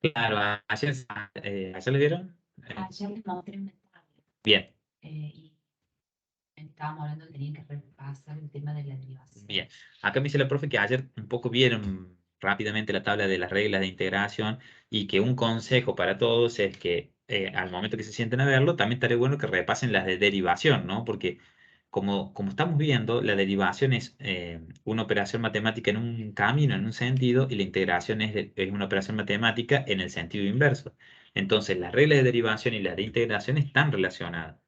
Claro, ¿ayer le vieron? Ayer les mostré una tabla Bien, y estábamos hablando que tenían que repasar el tema de la derivación. bien. Acá me dice la profe que ayer un poco vieron rápidamente la tabla de las reglas de integración y que un consejo para todos es que al momento que se sienten a verlo, también estaría bueno que repasen las de derivación, ¿no? Porque como estamos viendo, la derivación es una operación matemática en un camino, en un sentido, y la integración es una operación matemática en el sentido inverso. Entonces, las reglas de derivación y las de integración están relacionadas.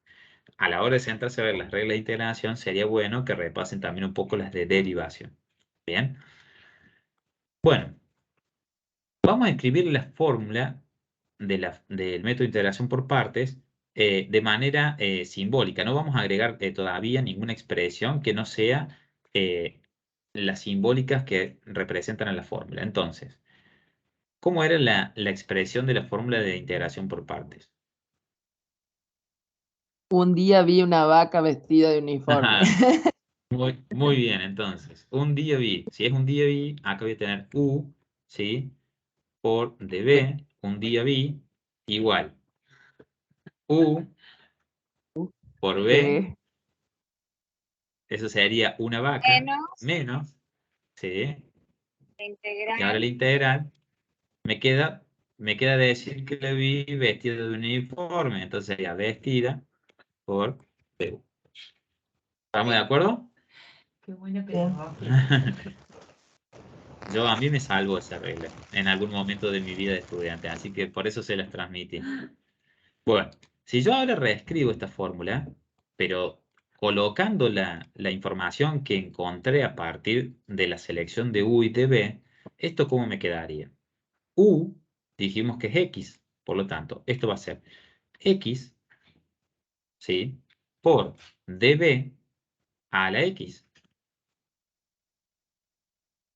A la hora de sentarse a ver las reglas de integración, sería bueno que repasen también un poco las de derivación. Bien. Bueno, vamos a escribir la fórmula del método de integración por partes de manera simbólica. No vamos a agregar todavía ninguna expresión que no sea las simbólicas que representan a la fórmula. Entonces, ¿cómo era la expresión de la fórmula de integración por partes? Un día vi una vaca vestida de uniforme. Ajá, muy bien, entonces, un día vi, si es un día vi, acá voy a tener U, ¿sí? Por dB, un día vi, igual U por B, Sí. eso sería una vaca, Menos menos, ¿sí? la Y ahora la integral. integral, me queda, me queda decir que la vi vestida de uniforme, entonces sería vestida por B. ¿Estamos de acuerdo? Qué bueno que Sí. A mí me salvo esa regla en algún momento de mi vida de estudiante, así que por eso se las transmití. Bueno, si yo ahora reescribo esta fórmula, pero colocando la información que encontré a partir de la selección de U y de B, ¿esto cómo me quedaría? U, dijimos que es X, por lo tanto, esto va a ser X, ¿sí? Por dB a la X.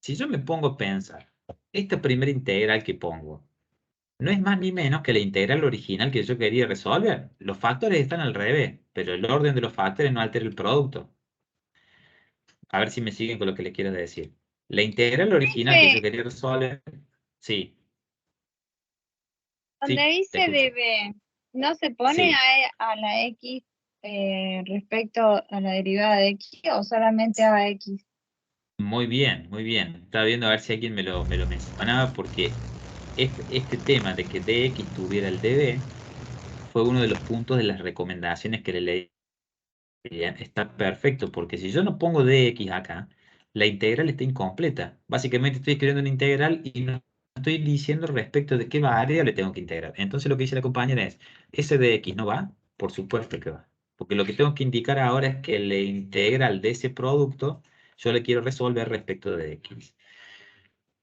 Si yo me pongo a pensar, esta primera integral que pongo, no es más ni menos que la integral original que yo quería resolver. Los factores están al revés, pero el orden de los factores no altera el producto. A ver si me siguen con lo que les quiero decir. La integral original que yo Dice, quería resolver, sí, donde sí, te dice escucho. db, ¿no se pone Sí, a la x respecto a la derivada de x o solamente a x? muy bien, muy bien. Estaba viendo a ver si alguien me lo mencionaba porque este tema de que dx tuviera el db fue uno de los puntos de las recomendaciones que le leí. Bien, está perfecto, porque si yo no pongo dx acá, la integral está incompleta. Básicamente estoy escribiendo una integral y no estoy diciendo respecto de qué variable tengo que integrar. Entonces lo que dice la compañera es, ¿ese dx no va? Por supuesto que va. Porque lo que tengo que indicar ahora es que la integral de ese producto yo le quiero resolver respecto de x.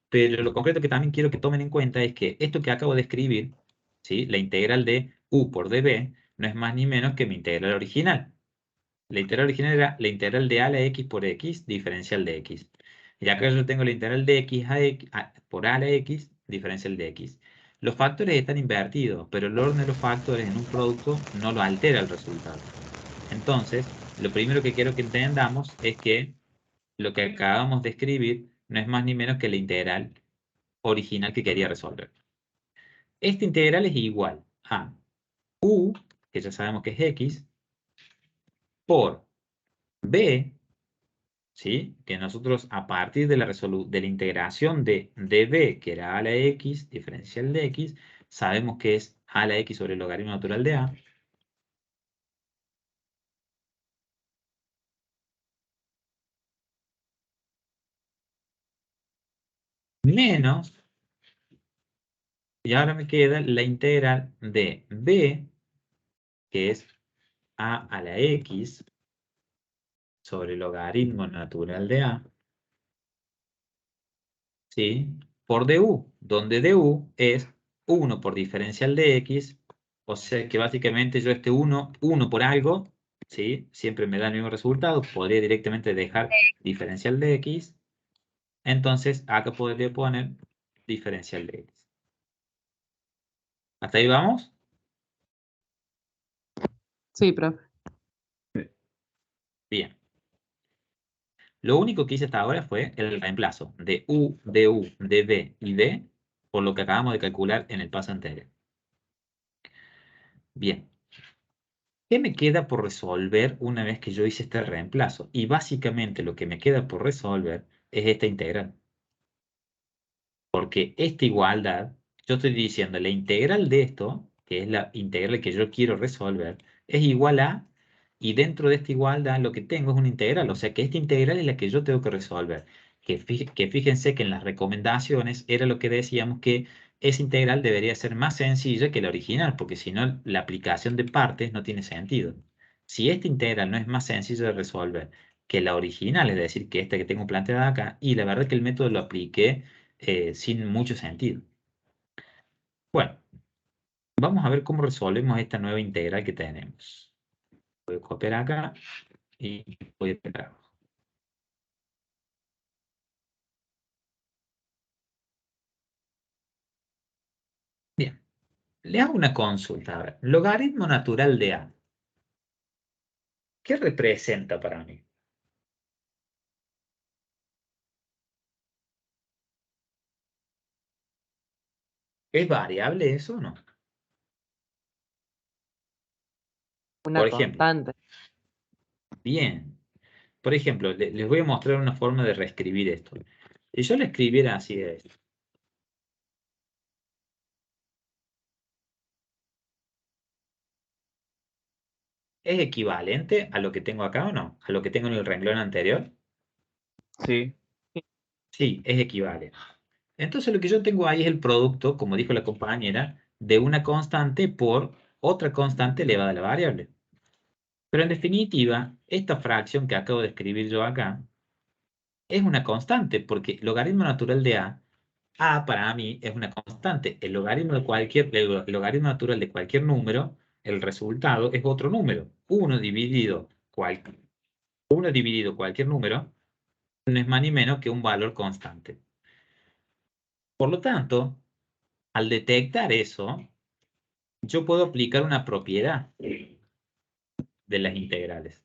Pero lo concreto que también quiero que tomen en cuenta es que esto que acabo de escribir, ¿sí? La integral de u por db, no es más ni menos que mi integral original. La integral original era la integral de a a la x por x diferencial de x. Y acá yo tengo la integral de x, por a a la x diferencial de x. Los factores están invertidos, pero el orden de los factores en un producto no lo altera el resultado. Entonces, lo primero que quiero que entendamos es que lo que acabamos de escribir no es más ni menos que la integral original que quería resolver. Esta integral es igual a u, que ya sabemos que es x, por b, ¿sí? Que nosotros a partir de la integración de db, que era a la x, diferencial de x, sabemos que es a la x sobre el logaritmo natural de a, menos, y ahora me queda la integral de b, que es a la x sobre el logaritmo natural de a, ¿sí? Por du, donde du es 1 por diferencial de x, o sea que básicamente yo este 1 por algo, ¿sí? Siempre me da el mismo resultado, podría directamente dejar diferencial de x, entonces acá podría poner diferencial de x. ¿Hasta ahí vamos? Sí, profe. Bien. Lo único que hice hasta ahora fue el reemplazo de u, du, db y d por lo que acabamos de calcular en el paso anterior. Bien. ¿Qué me queda por resolver una vez que yo hice este reemplazo? Y básicamente lo que me queda por resolver es esta integral. Porque esta igualdad, yo estoy diciendo la integral de esto, que es la integral que yo quiero resolver, es igual a, y dentro de esta igualdad lo que tengo es una integral. O sea que esta integral es la que yo tengo que resolver. Que fíjense que en las recomendaciones era lo que decíamos que esa integral debería ser más sencilla que la original, porque si no la aplicación de partes no tiene sentido. Si esta integral no es más sencilla de resolver que la original, es decir, que esta que tengo planteada acá, y la verdad que el método lo apliqué sin mucho sentido. Bueno, vamos a ver cómo resolvemos esta nueva integral que tenemos. Voy a copiar acá y voy a pegar. Bien, le hago una consulta. A ver, logaritmo natural de A. ¿Qué representa para mí? ¿Es variable eso o no? Una Por ejemplo, constante. bien. Por ejemplo, les voy a mostrar una forma de reescribir esto. Si yo le escribiera así de esto, ¿es equivalente a lo que tengo acá o no? ¿A lo que tengo en el renglón anterior? Sí. Sí, es equivalente. Entonces lo que yo tengo ahí es el producto, como dijo la compañera, de una constante por otra constante elevada a la variable. Pero en definitiva, esta fracción que acabo de escribir yo acá es una constante, porque logaritmo natural de A para mí es una constante. El logaritmo natural de cualquier número, el resultado es otro número. 1 dividido cualquier número no es más ni menos que un valor constante. Por lo tanto, Al detectar eso, yo puedo aplicar una propiedad de las integrales,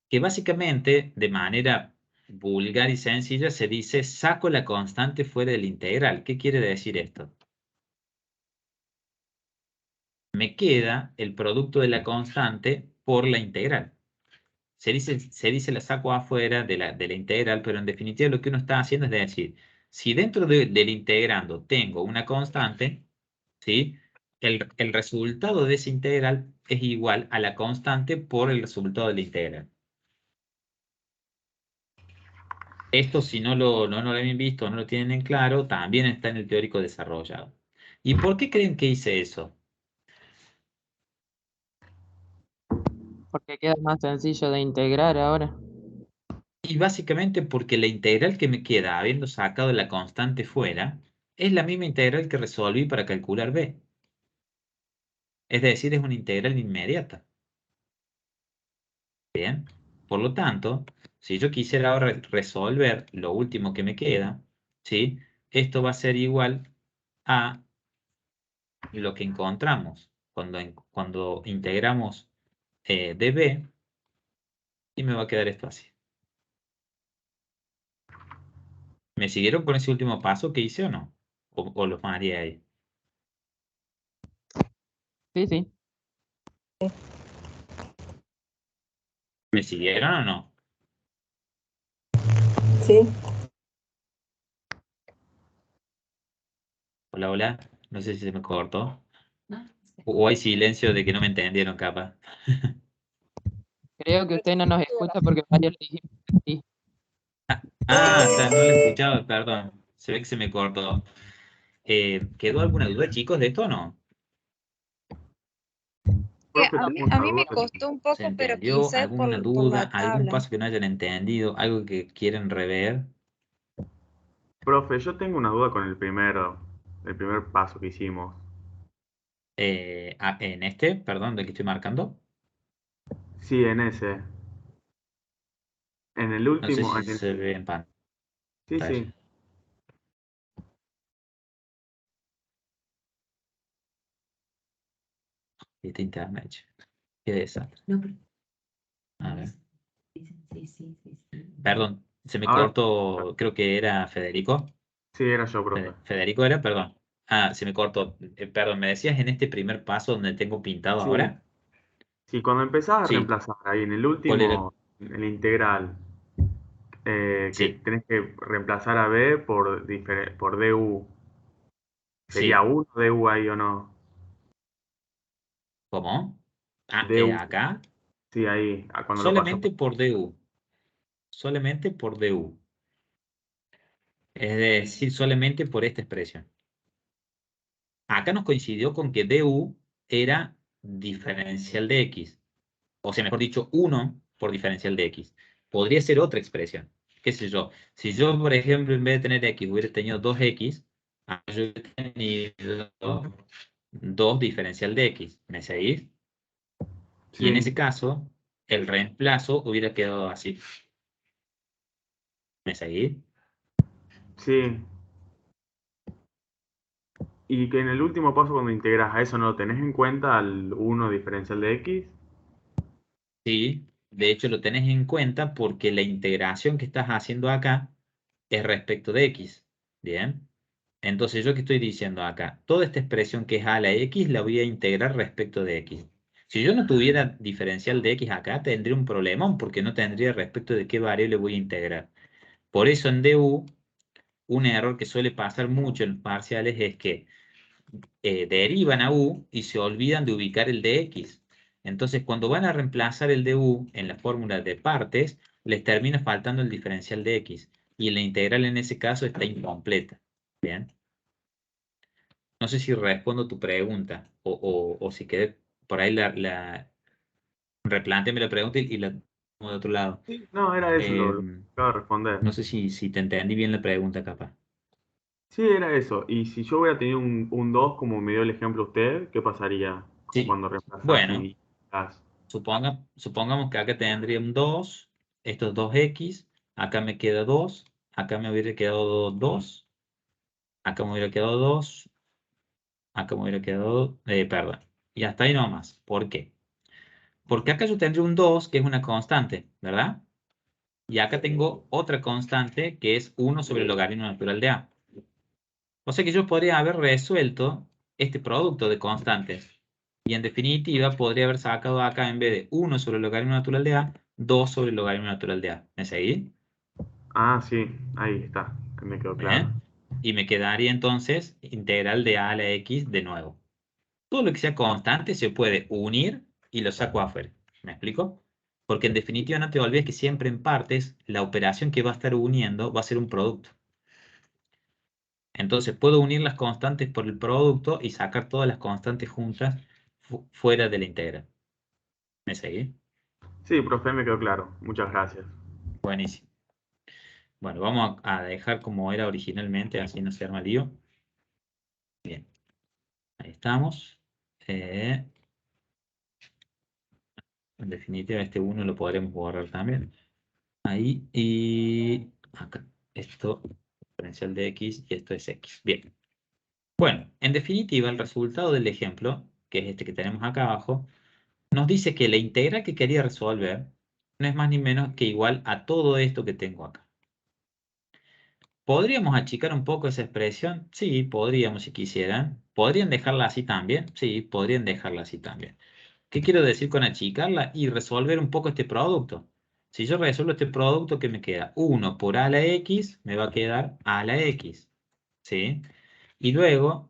que básicamente, de manera vulgar y sencilla, se dice saco la constante fuera de la integral. ¿Qué quiere decir esto? Me queda el producto de la constante por la integral. Se dice la saco afuera de la integral, pero en definitiva lo que uno está haciendo es decir, si dentro del integrando tengo una constante, ¿sí? El resultado de esa integral es igual a la constante por el resultado de la integral. Esto, si no lo habían visto, no lo tienen en claro, también está en el teórico desarrollado. ¿Y por qué creen que hice eso? Porque queda más sencillo de integrar ahora. Y básicamente porque la integral que me queda, habiendo sacado la constante fuera, es la misma integral que resolví para calcular b. Es decir, es una integral inmediata. Bien. Por lo tanto, si yo quisiera ahora resolver lo último que me queda, ¿sí? Esto va a ser igual a lo que encontramos cuando integramos db, y me va a quedar esto así. ¿Me siguieron con ese último paso que hice o no? ¿O los mareé ahí? Sí, sí. ¿Me siguieron o no? Sí. Hola, hola. No sé si se me cortó. No, no sé. O hay silencio de que no me entendieron, capaz. Creo que usted no nos escucha porque varios le dijimos que sí. Ah, está, no lo escuchaba, perdón. Se ve que se me cortó. ¿Quedó alguna duda, chicos, de esto o no? Profe, A tengo mí, una a mí me duda. costó un ¿Se poco, pero entendió? quizás ¿Alguna por duda? la ¿Algún tabla. paso que no hayan entendido? ¿Algo que quieren rever? Profe, yo tengo una duda con el primer paso que hicimos. En este, perdón, del que estoy marcando. Sí, en ese. En el No sé último, si se ve en sí, pantalla. sí. Este internet. Qué desastre. No, pero A ver. sí, sí, sí, sí. Perdón, se me Ahora, cortó, creo que era Federico. sí, era yo, profe. Federico era, perdón. Ah, se me cortó. Perdón, ¿me decías en este primer paso donde tengo pintado Sí, ahora? sí, cuando empezás a Sí. reemplazar ahí en el ¿Cuál era? último, en el integral, que Sí, tenés que reemplazar a b por du, ¿sería sí. 1 du ahí o no? ¿Cómo? Ah, Du, acá. sí, ahí, cuando lo paso. Solamente por DU. Solamente por DU. Es decir, solamente por esta expresión. Acá nos coincidió con que DU era diferencial de X. O sea, mejor dicho, 1 por diferencial de X. Podría ser otra expresión. ¿Qué sé yo? Si yo, por ejemplo, en vez de tener X, hubiera tenido 2X, yo hubiera tenido 2 diferencial de X. ¿Me seguís? Y en ese Sí, caso, el reemplazo hubiera quedado así. ¿Me seguís? sí. Y que en el último paso cuando integras a eso, ¿no lo tenés en cuenta al 1 diferencial de x? Sí, de hecho lo tenés en cuenta porque la integración que estás haciendo acá es respecto de X. Bien. Entonces, ¿yo qué estoy diciendo acá? Toda esta expresión que es a la X la voy a integrar respecto de X. Si yo no tuviera diferencial de X acá, tendría un problemón porque no tendría respecto de qué variable voy a integrar. Por eso en DU, un error que suele pasar mucho en los parciales es que derivan a U y se olvidan de ubicar el de X. Entonces, cuando van a reemplazar el de U en la fórmula de partes, les termina faltando el diferencial de X. Y la integral en ese caso está incompleta. Bien. No sé si respondo tu pregunta o si quedé por ahí replantéame la pregunta y la pongo de otro lado. Sí, no, era eso lo que acabo de responder. No sé si te entendí bien la pregunta, capaz. Sí, era eso. Y si yo hubiera tenido un 2 como me dio el ejemplo usted, ¿qué pasaría Sí. cuando reemplazas Bueno, y das? supongamos que acá tendría un 2, estos 2x, acá me queda 2, acá me hubiera quedado 2, Acá me hubiera quedado 2. Acá me hubiera quedado, perdón. Y hasta ahí nomás. ¿Por qué? Porque acá yo tendré un 2, que es una constante, ¿verdad? Y acá tengo otra constante, que es 1 sobre el logaritmo natural de A. O sea que yo podría haber resuelto este producto de constantes. Y en definitiva, podría haber sacado acá, en vez de 1 sobre el logaritmo natural de A, 2 sobre el logaritmo natural de A. ¿Me seguís? Ah, sí, ahí está, me quedó claro. Y me quedaría entonces integral de A a la X de nuevo. Todo lo que sea constante se puede unir y lo saco afuera. ¿Me explico? Porque en definitiva no te olvides que siempre en partes la operación que va a estar uniendo va a ser un producto. Entonces puedo unir las constantes por el producto y sacar todas las constantes juntas fuera de la integral. ¿Me seguís? Sí, profe, me quedó claro. Muchas gracias. Buenísimo. Bueno, vamos a dejar como era originalmente, así no se arma lío. Bien. Ahí estamos. En definitiva, este 1 lo podremos borrar también. Ahí y acá. Esto, diferencial de x y esto es x. Bien. Bueno, en definitiva, el resultado del ejemplo, que es este que tenemos acá abajo, nos dice que la integral que quería resolver no es más ni menos que igual a todo esto que tengo acá. ¿Podríamos achicar un poco esa expresión? Sí, podríamos si quisieran. ¿Podrían dejarla así también? Sí, podrían dejarla así también. ¿Qué quiero decir con achicarla? Y resolver un poco este producto. Si yo resuelvo este producto, ¿qué me queda? 1 por a a la x, me va a quedar a la x. ¿Sí? Y luego,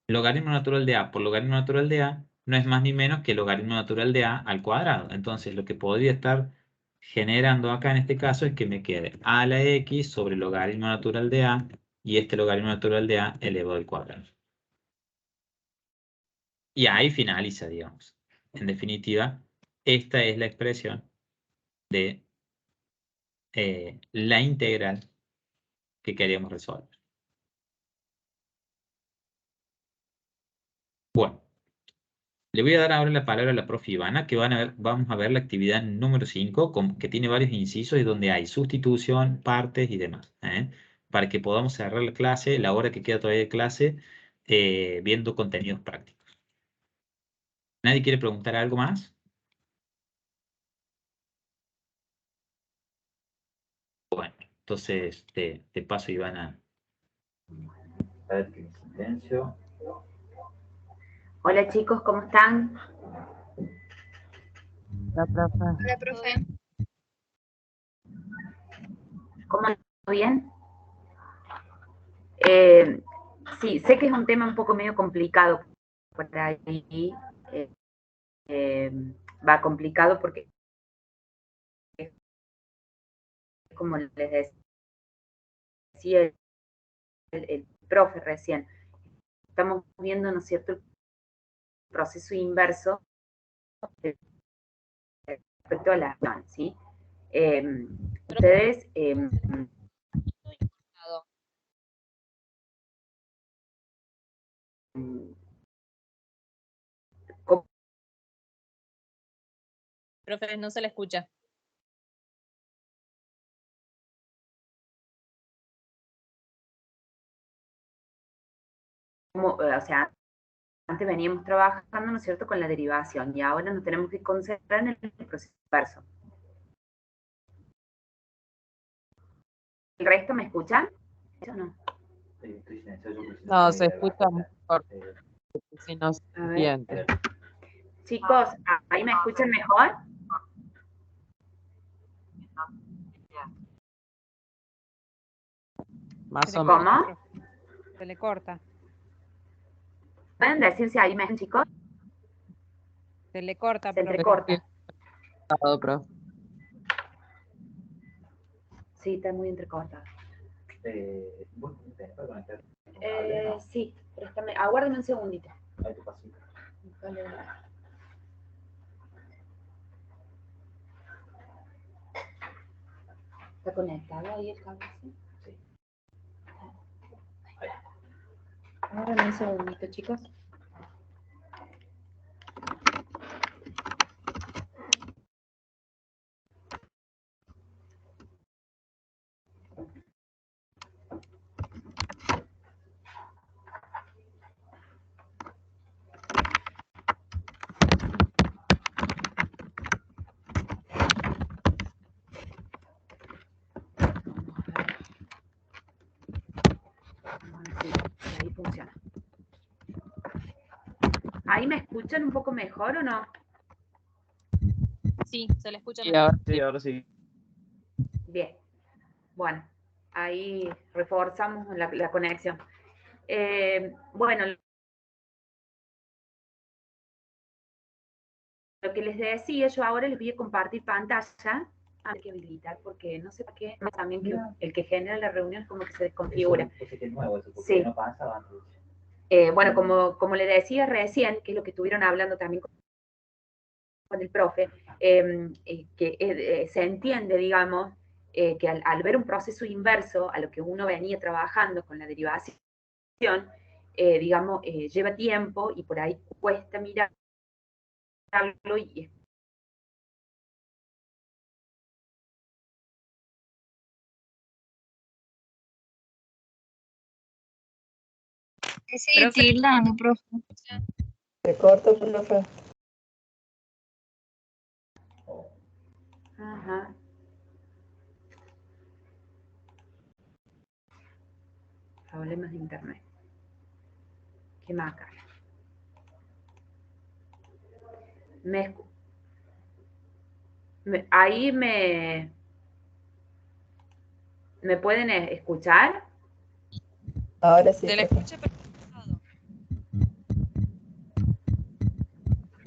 logaritmo natural de a por logaritmo natural de a no es más ni menos que logaritmo natural de a al cuadrado. Entonces, lo que podría estar generando acá en este caso es que me quede a la x sobre logaritmo natural de a y este logaritmo natural de a elevado al cuadrado. Y ahí finaliza, digamos. En definitiva, esta es la expresión de la integral que queríamos resolver. Bueno, le voy a dar ahora la palabra a la profe Ivana, que vamos a ver la actividad número 5, que tiene varios incisos y donde hay sustitución, partes y demás. Para que podamos cerrar la clase, la hora que queda todavía de clase, viendo contenidos prácticos. ¿Nadie quiere preguntar algo más? Bueno, entonces te paso, Ivana. A ver, que silencio. Hola chicos, ¿cómo están? La profe. Hola, profe. ¿Cómo andan? ¿Bien? Sí, sé que es un tema un poco medio complicado por ahí. Va complicado porque, como les decía el profe recién, estamos viendo, ¿no es cierto?, el proceso inverso respecto a la acción, ¿sí? Ustedes... ¿cómo? Profe, no se le escucha. O sea, antes veníamos trabajando, ¿no es cierto?, con la derivación y ahora nos tenemos que concentrar en el proceso inverso. ¿El resto me escuchan? ¿Eso no? No, se escucha mejor. Si no se A ver. entiende. Chicos, ¿ahí me escuchan mejor? Más o menos. ¿Cómo? Se le corta. ¿Pueden decir si ahí me escuchan, chicos? Se le corta, Se profe. entrecorta. Profe. Sí, está muy entrecortado. Sí, préstame. Aguárdame un segundito. Vale. ¿Está conectado ahí el cable? Sí. Aguárdame un segundito, chicos. funciona. ¿Ahí me escuchan un poco mejor o no? Sí, se le escucha Sí, mejor. Sí, ahora sí. Bien. Bueno, ahí reforzamos la conexión. Bueno, lo que les decía, yo ahora les voy a compartir pantalla. Hay que habilitar porque no sé por qué también que el que genera la reunión como que se desconfigura. Sí. Bueno, como le decía recién, que es lo que estuvieron hablando también con el profe, que se entiende, digamos, que al ver un proceso inverso a lo que uno venía trabajando con la derivación, digamos, lleva tiempo y por ahí cuesta mirarlo y ¿Qué sigue tildando, profe? Se corta, profe. Ajá. Problemas de internet. Qué macana. Ahí me pueden escuchar. Ahora sí, Se le profe. escucha perfecto.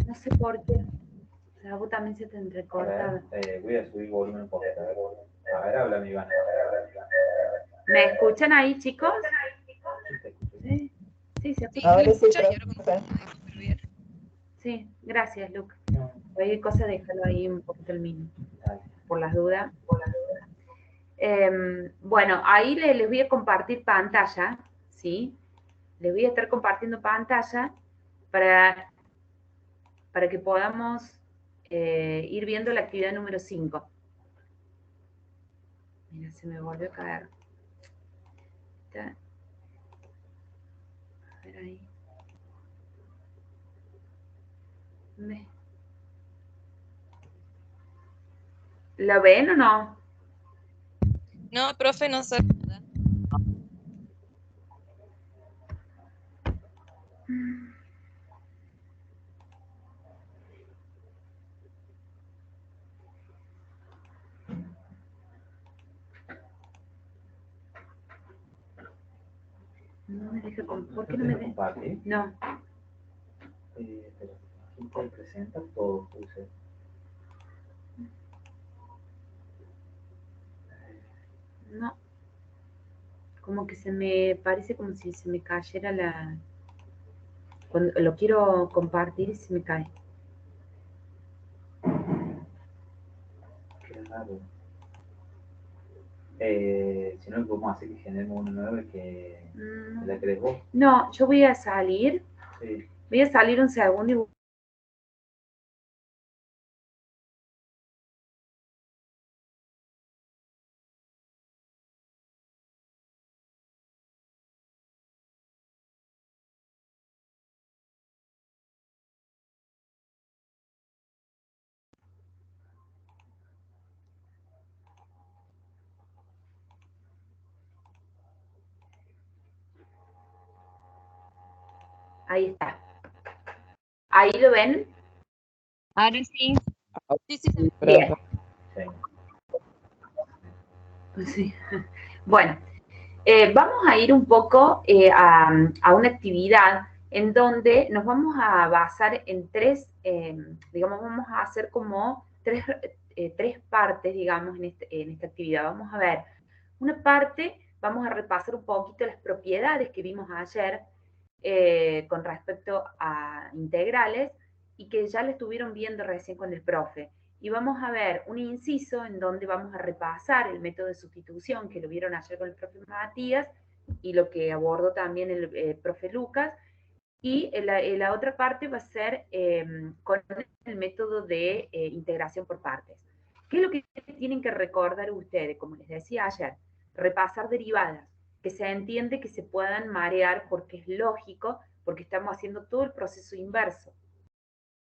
No sé por qué. La voz también se te entrecorta. Voy a subir volumen por a ver, habla mi Iván. ¿Me escuchan ahí, chicos? Sí, sí, se escucha. Ahora sí, escucha y ahora profe. pero bien. Sí, gracias, Luca. Cualquier cosa déjalo ahí un poquito el mínimo. Por las dudas. Bueno, ahí les voy a compartir pantalla, ¿sí? Les voy a estar compartiendo pantalla para que podamos ir viendo la actividad número 5. Mira, se me volvió a caer. Está. A ver ahí. ¿La ven o no? No, profe, no sé. No me deja ¿por qué no me deja? No. Pero aquí te presenta todo, puse. No. Como que se me parece como si se me cayera la... Cuando lo quiero compartir y se me cae. Qué raro. Si no, podemos hacer que generemos uno nuevo y que la crees vos. No, yo voy a salir. Sí. Voy a salir un segundo y ahí está. ¿Ahí lo ven? Ahora sí. Sí, sí, Sí, Bien. profe. Sí. Bueno, vamos a ir un poco a una actividad en donde nos vamos a basar en tres, digamos, vamos a hacer como tres partes, digamos, en esta actividad. Vamos a ver, una parte, vamos a repasar un poquito las propiedades que vimos ayer con respecto a integrales y que ya lo estuvieron viendo recién con el profe. Y vamos a ver un inciso en donde vamos a repasar el método de sustitución que lo vieron ayer con el profe Matías y lo que abordó también el profe Lucas. Y la otra parte va a ser con el método de integración por partes. ¿Qué es lo que tienen que recordar ustedes? Como les decía ayer, repasar derivadas, que se entiende que se puedan marear porque es lógico, porque estamos haciendo todo el proceso inverso.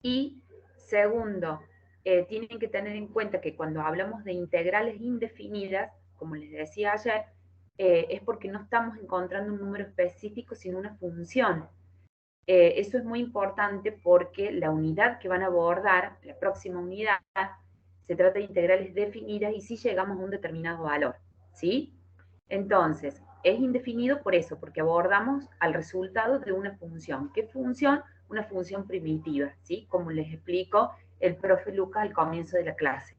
Y segundo, tienen que tener en cuenta que cuando hablamos de integrales indefinidas, como les decía ayer, es porque no estamos encontrando un número específico, sino una función. Eso es muy importante porque la unidad que van a abordar, la próxima unidad, se trata de integrales definidas y si llegamos a un determinado valor, ¿sí? Entonces, es indefinido por eso, porque abordamos al resultado de una función. ¿Qué función? Una función primitiva, ¿sí? Como les explico el profe Lucas al comienzo de la clase.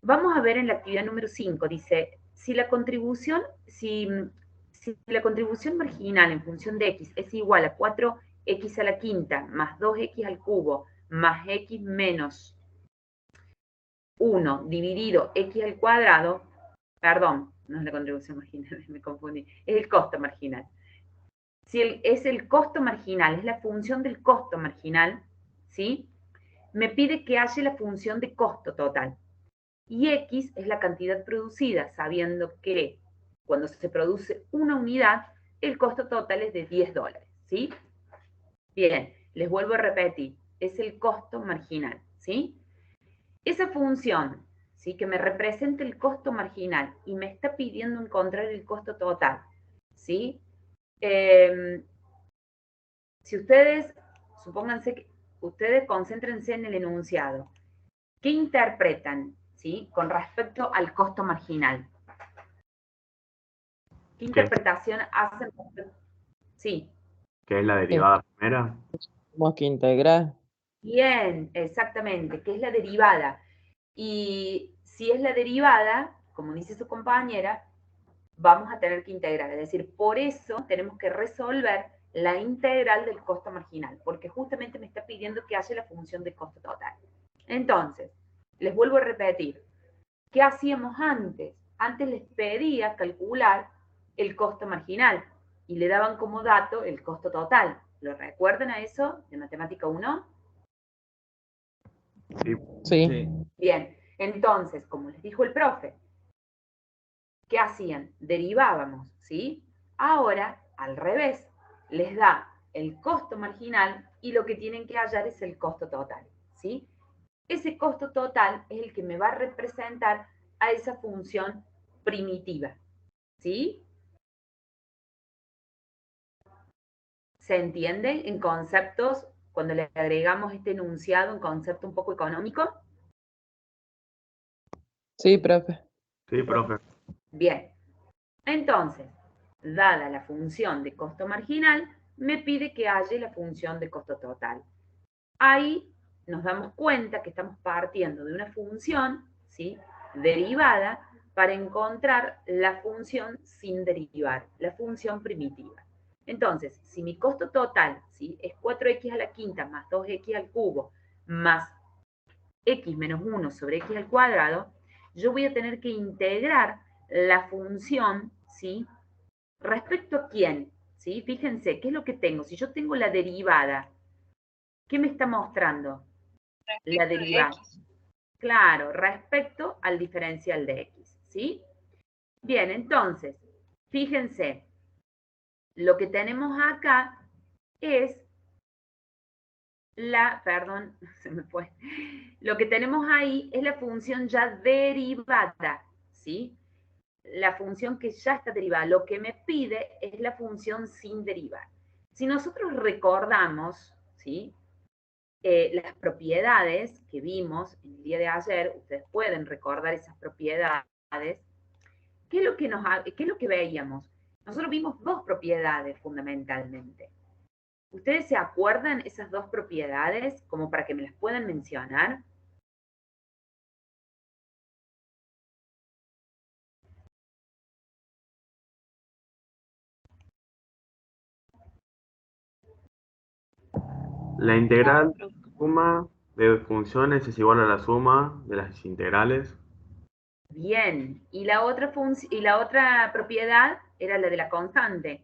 Vamos a ver en la actividad número 5, dice, si la contribución marginal en función de x es igual a 4x a la quinta más 2x al cubo más x menos 1 dividido x al cuadrado, perdón, no es la contribución marginal, me confundí, es el costo marginal. Si es el costo marginal, es la función del costo marginal, ¿sí? Me pide que haya la función de costo total. Y X es la cantidad producida, sabiendo que cuando se produce una unidad, el costo total es de $10, ¿sí? Bien, les vuelvo a repetir, es el costo marginal, ¿sí? Esa función, ¿sí? Que me representa el costo marginal y me está pidiendo encontrar el costo total, ¿sí? Si ustedes, supónganse que ustedes concéntrense en el enunciado, ¿qué interpretan, ¿sí? Con respecto al costo marginal? ¿Qué interpretación hacen? Sí. ¿Qué es la derivada primera? Tenemos que integrar. Bien, exactamente, que es la derivada. Y si es la derivada, como dice su compañera, vamos a tener que integrar. Es decir, por eso tenemos que resolver la integral del costo marginal, porque justamente me está pidiendo que haya la función de costo total. Entonces, les vuelvo a repetir, ¿qué hacíamos antes? Antes les pedía calcular el costo marginal y le daban como dato el costo total. ¿Lo recuerdan a eso de Matemática 1? Sí. Bien, entonces, como les dijo el profe, ¿qué hacían? Derivábamos, ¿sí? Ahora, al revés, les da el costo marginal y lo que tienen que hallar es el costo total, ¿sí? Ese costo total es el que me va a representar a esa función primitiva, ¿sí? ¿Se entiende en conceptos, cuando le agregamos este enunciado, un concepto un poco económico? Sí, profe. Sí, profe. Bien, entonces, dada la función de costo marginal, me pide que halle la función de costo total. Ahí nos damos cuenta que estamos partiendo de una función, ¿sí?, derivada para encontrar la función sin derivar, la función primitiva. Entonces, si mi costo total, ¿sí?, es 4x a la quinta más 2x al cubo más x menos 1 sobre x al cuadrado, yo voy a tener que integrar la función, ¿sí?, ¿respecto a quién? ¿Sí? Fíjense, ¿qué es lo que tengo? Si yo tengo la derivada, ¿qué me está mostrando? La derivada. Claro, respecto al diferencial de x, ¿sí? Bien, entonces, fíjense, lo que tenemos acá es perdón, se me fue. Lo que tenemos ahí es la función ya derivada, ¿sí? La función que ya está derivada. Lo que me pide es la función sin derivar. Si nosotros recordamos, ¿sí?, las propiedades que vimos en el día de ayer, ustedes pueden recordar esas propiedades. ¿Qué es lo que veíamos? Nosotros vimos dos propiedades fundamentalmente. ¿Ustedes se acuerdan esas dos propiedades como para que me las puedan mencionar? La integral suma de funciones es igual a la suma de las integrales. Bien, y la otra propiedad era la de la constante.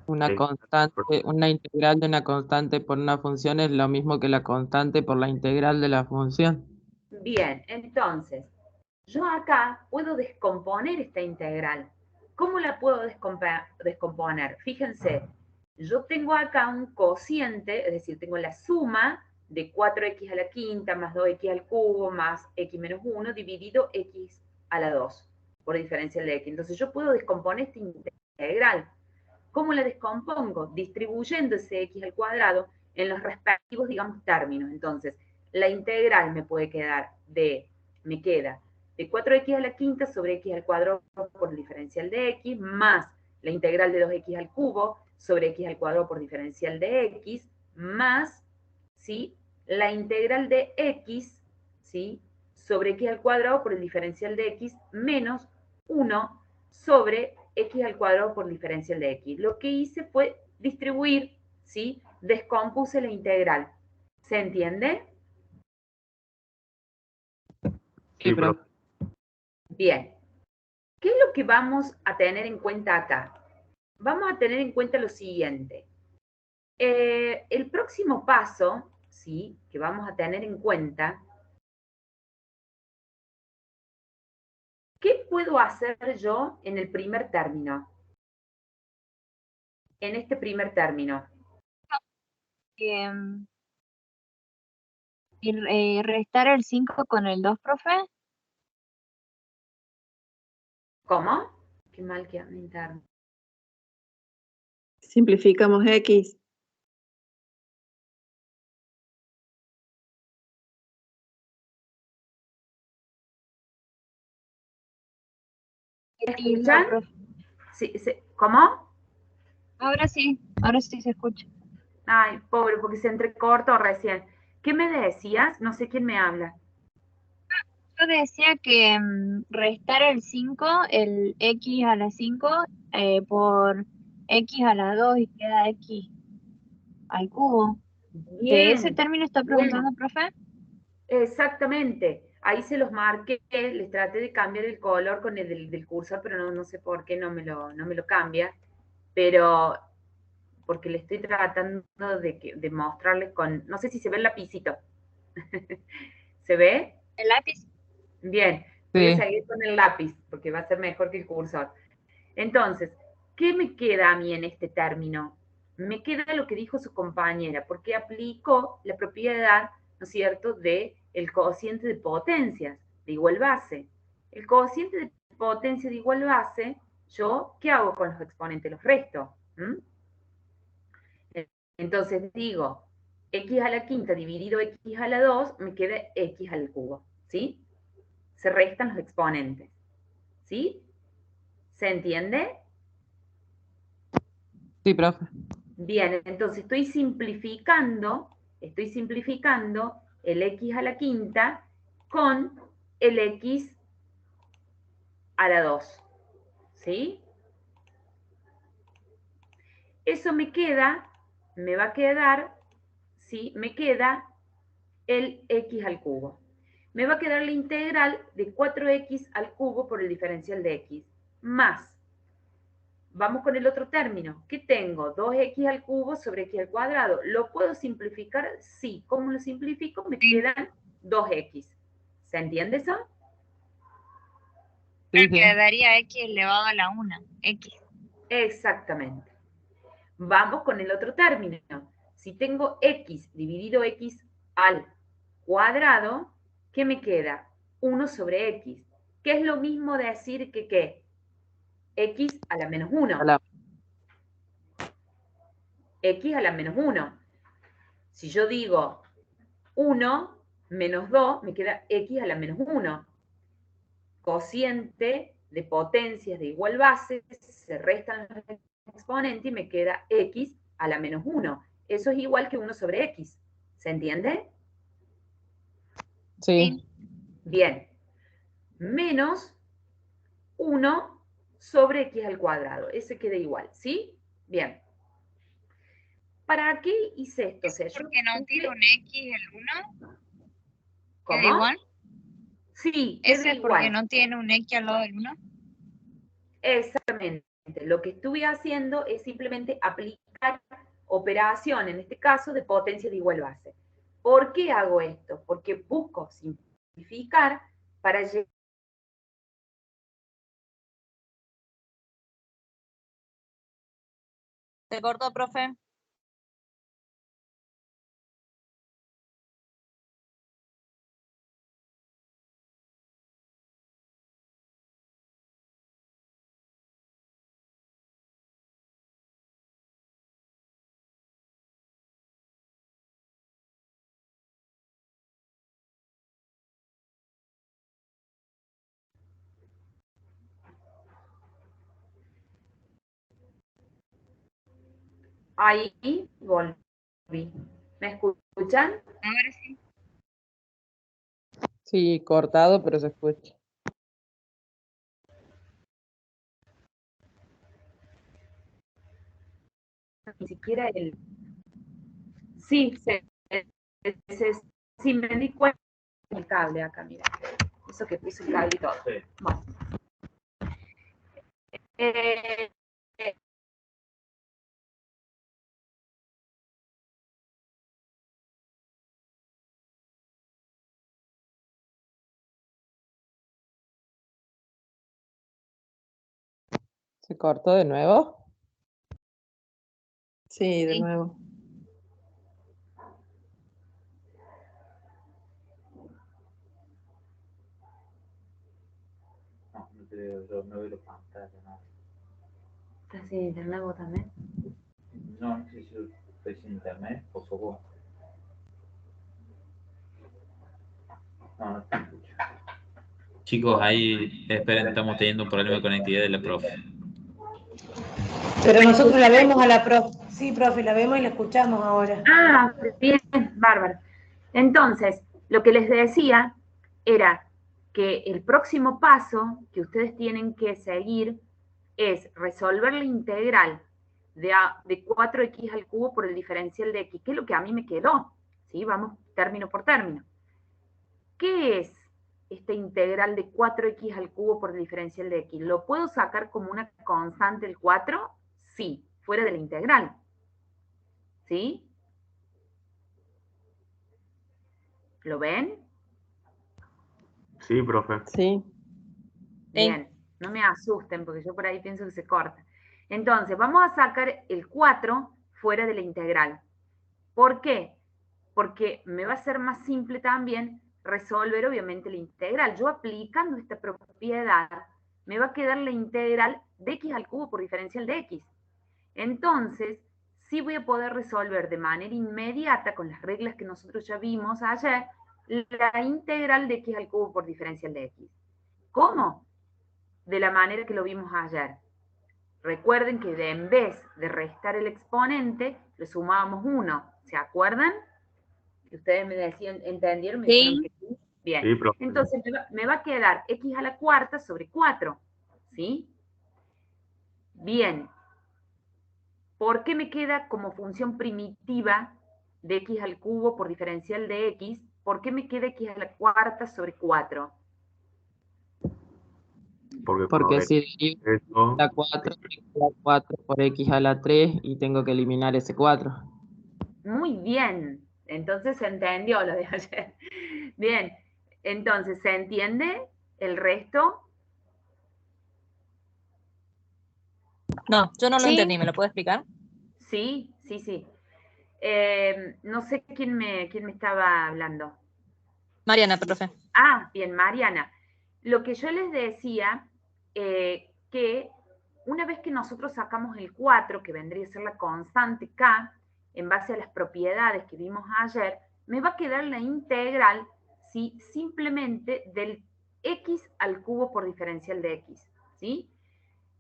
Una constante, una integral de una constante por una función es lo mismo que la constante por la integral de la función. Bien, entonces, yo acá puedo descomponer esta integral. ¿Cómo la puedo descomponer? Fíjense, yo tengo acá un cociente, es decir, tengo la suma de 4x a la quinta más 2x al cubo más x menos 1 dividido x a la 2 por diferencial de x. Entonces yo puedo descomponer esta integral. ¿Cómo la descompongo? Distribuyendo ese x al cuadrado en los respectivos, digamos, términos. Entonces, la integral me queda de 4x a la quinta sobre x al cuadrado por diferencial de x, más la integral de 2x al cubo sobre x al cuadrado por diferencial de x, más, ¿sí?, la integral de x, ¿sí?, sobre x al cuadrado por el diferencial de x, menos 1 sobre x al cuadrado por diferencial de x. Lo que hice fue distribuir, ¿sí? Descompuse la integral. ¿Se entiende? Sí, profe. Bien. ¿Qué es lo que vamos a tener en cuenta acá? Vamos a tener en cuenta lo siguiente. El próximo paso, ¿sí?, que vamos a tener en cuenta, ¿qué puedo hacer yo en el primer término? En este primer término. Restar el 5 con el 2, profe. ¿Cómo? Qué mal que anda interno. Simplificamos X. ¿Escuchan? Sí, ¿cómo? Ahora sí se escucha. Ay, pobre, porque se entrecortó recién. ¿Qué me decías? No sé quién me habla. Yo decía que restar el 5, el x a la 5, por x a la 2 y queda x al cubo. ¿De ese Bien, término está preguntando, profe? exactamente. Ahí se los marqué, les traté de cambiar el color con el del cursor, pero no sé por qué no me lo cambia. Pero porque le estoy tratando de mostrarles con, no sé si se ve el lapicito. ¿Se ve? ¿El lápiz? Bien, voy a Sí. seguir con el lápiz, porque va a ser mejor que el cursor. Entonces, ¿qué me queda a mí en este término? Me queda lo que dijo su compañera, porque aplicó la propiedad, ¿no es cierto?, del cociente de potencias de igual base. El cociente de potencia de igual base, yo, ¿qué hago con los exponentes? Los resto. Entonces digo, x a la quinta dividido x a la 2, me queda x al cubo, ¿sí? Se restan los exponentes, ¿sí? ¿Se entiende? Sí, profe. Bien, entonces estoy simplificando el x a la quinta con el x a la 2, ¿sí? Eso me va a quedar, ¿sí? Me queda el x al cubo. Me va a quedar la integral de 4x al cubo por el diferencial de x, más, vamos con el otro término, ¿qué tengo? 2x al cubo sobre x al cuadrado. ¿Lo puedo simplificar? Sí. ¿Cómo lo simplifico? Me quedan 2x. ¿Se entiende eso? Sí, sí. Quedaría x elevado a la 1, x. Exactamente. Vamos con el otro término. Si tengo x dividido x al cuadrado, ¿qué me queda? 1 sobre x. ¿Qué es lo mismo decir que qué? X a la menos 1. X a la menos 1. Si yo digo 1 menos 2, me queda x a la menos 1. Cociente de potencias de igual base, se restan los exponentes y me queda x a la menos 1. Eso es igual que 1 sobre x. ¿Se entiende? Sí. Bien. Menos 1 sobre x al cuadrado. Ese queda igual, ¿sí? Bien. ¿Para qué hice esto? O sea, ¿Porque no tiene un x el 1? ¿Cómo? ¿Queda igual? Sí, ¿Ese queda es porque igual. no tiene un x al lado del 1? Exactamente. Lo que estuve haciendo es simplemente aplicar operación, en este caso, de potencia de igual base. ¿Por qué hago esto? Porque busco simplificar para llegar. ¿Se cortó, profe? Ahí volví. ¿Me escuchan? Ahora sí. Sí, cortado, pero se escucha. Ni siquiera el... Sí, sí, me di cuenta del cable acá, mira. Eso que puso el cable y todo. Sí. Bueno. Eh, ¿Se cortó de nuevo? Sí, de Sí. nuevo. No, no te veo, yo no veo la pantalla, no. ¿Estás sin internet vos también? No, no sé si yo estoy sin internet o sos vos. No, no te escucho. Chicos, ahí esperen, estamos teniendo un problema de conectividad de la profe. Pero nosotros la vemos a la profe. Sí, profe, la vemos y la escuchamos ahora. Ah, bien, bárbaro. Entonces, lo que les decía era que el próximo paso que ustedes tienen que seguir es resolver la integral de 4x al cubo por el diferencial de x, que es lo que a mí me quedó. ¿Sí? Vamos término por término. ¿Qué es esta integral de 4x al cubo por el diferencial de x? ¿Lo puedo sacar como una constante el 4? Sí, fuera de la integral. ¿Sí? ¿Lo ven? Sí, profe. Sí. Bien, no me asusten porque yo por ahí pienso que se corta. Entonces, vamos a sacar el 4 fuera de la integral. ¿Por qué? Porque me va a ser más simple también resolver obviamente la integral. Yo aplicando esta propiedad, me va a quedar la integral de x al cubo por diferencial de x. Entonces, sí voy a poder resolver de manera inmediata, con las reglas que nosotros ya vimos ayer, la integral de x al cubo por diferencial de x. ¿Cómo? De la manera que lo vimos ayer. Recuerden que en vez de restar el exponente, le sumábamos 1. ¿Se acuerdan? Que ustedes me decían, ¿entendieron? Me dijeron que sí. Bien. Sí, profe. Entonces me va a quedar x a la cuarta sobre 4. ¿Sí? Bien. ¿Por qué me queda como función primitiva de x al cubo por diferencial de x? ¿Por qué me queda x a la cuarta sobre 4? Porque si derivo eso, la 4, la 4 por x a la 3 y tengo que eliminar ese 4. Muy bien. Entonces se entendió lo de ayer. Bien. Entonces, ¿se entiende el resto? No, yo no lo Sí. entendí, ¿me lo puedo explicar? Sí, sí, sí. No sé quién me estaba hablando. Mariana, profe. Ah, bien, Mariana. Lo que yo les decía, que una vez que nosotros sacamos el 4, que vendría a ser la constante K, en base a las propiedades que vimos ayer, me va a quedar la integral, ¿sí? Simplemente del x al cubo por diferencial de x, ¿sí?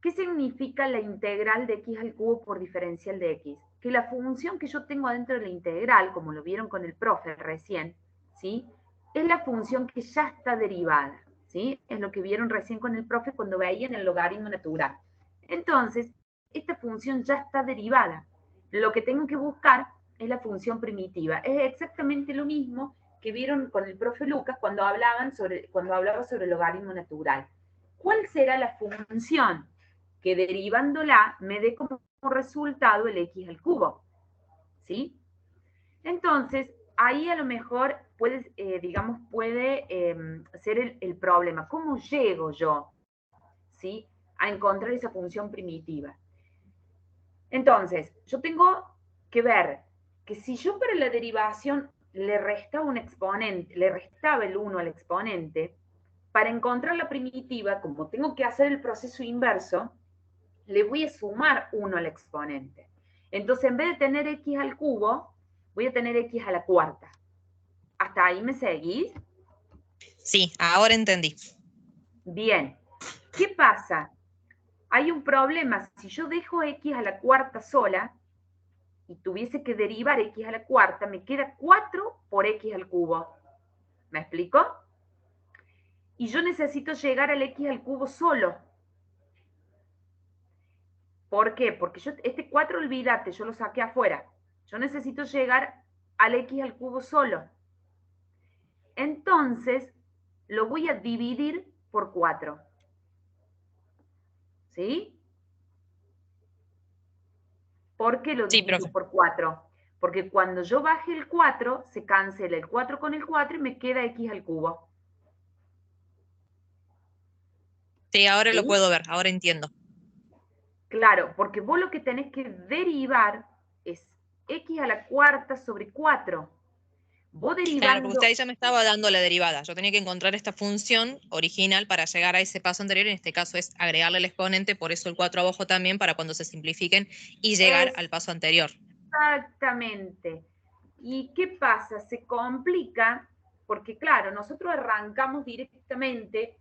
¿Qué significa la integral de x al cubo por diferencial de x? Que la función que yo tengo dentro de la integral, como lo vieron con el profe recién, ¿sí? Es la función que ya está derivada, ¿sí? Es lo que vieron recién con el profe cuando veían el logaritmo natural. Entonces, esta función ya está derivada. Lo que tengo que buscar es la función primitiva. Es exactamente lo mismo que vieron con el profe Lucas cuando hablaba sobre el logaritmo natural. ¿Cuál será la función que derivándola me dé como resultado el x al cubo? ¿Sí? Entonces, ahí a lo mejor puede, ser el problema. ¿Cómo llego yo, ¿sí?, a encontrar esa función primitiva? Entonces, yo tengo que ver que si yo para la derivación le restaba un exponente, le restaba el 1 al exponente, para encontrar la primitiva, como tengo que hacer el proceso inverso, le voy a sumar 1 al exponente. Entonces, en vez de tener x al cubo, voy a tener x a la cuarta. ¿Hasta ahí me seguís? Sí, ahora entendí. Bien. ¿Qué pasa? Hay un problema. Si yo dejo x a la cuarta sola, y tuviese que derivar x a la cuarta, me queda 4 por x al cubo. ¿Me explico? Y yo necesito llegar al x al cubo solo. ¿Por qué? Porque yo, este 4, olvídate, yo lo saqué afuera. Yo necesito llegar al x al cubo solo. Entonces, lo voy a dividir por 4. ¿Sí? ¿Por qué lo divido por 4? Porque cuando yo baje el 4, se cancela el 4 con el 4 y me queda x al cubo. Sí, ahora ¿Sí? lo puedo ver, ahora entiendo. Claro, porque vos lo que tenés que derivar es x a la cuarta sobre 4. Vos Claro, derivando... porque usted ahí ya me estaba dando la derivada. Yo tenía que encontrar esta función original para llegar a ese paso anterior. En este caso es agregarle el exponente, por eso el 4 abajo también, para cuando se simplifiquen y llegar al paso anterior. Exactamente. ¿Y qué pasa? Se complica porque, claro, nosotros arrancamos directamente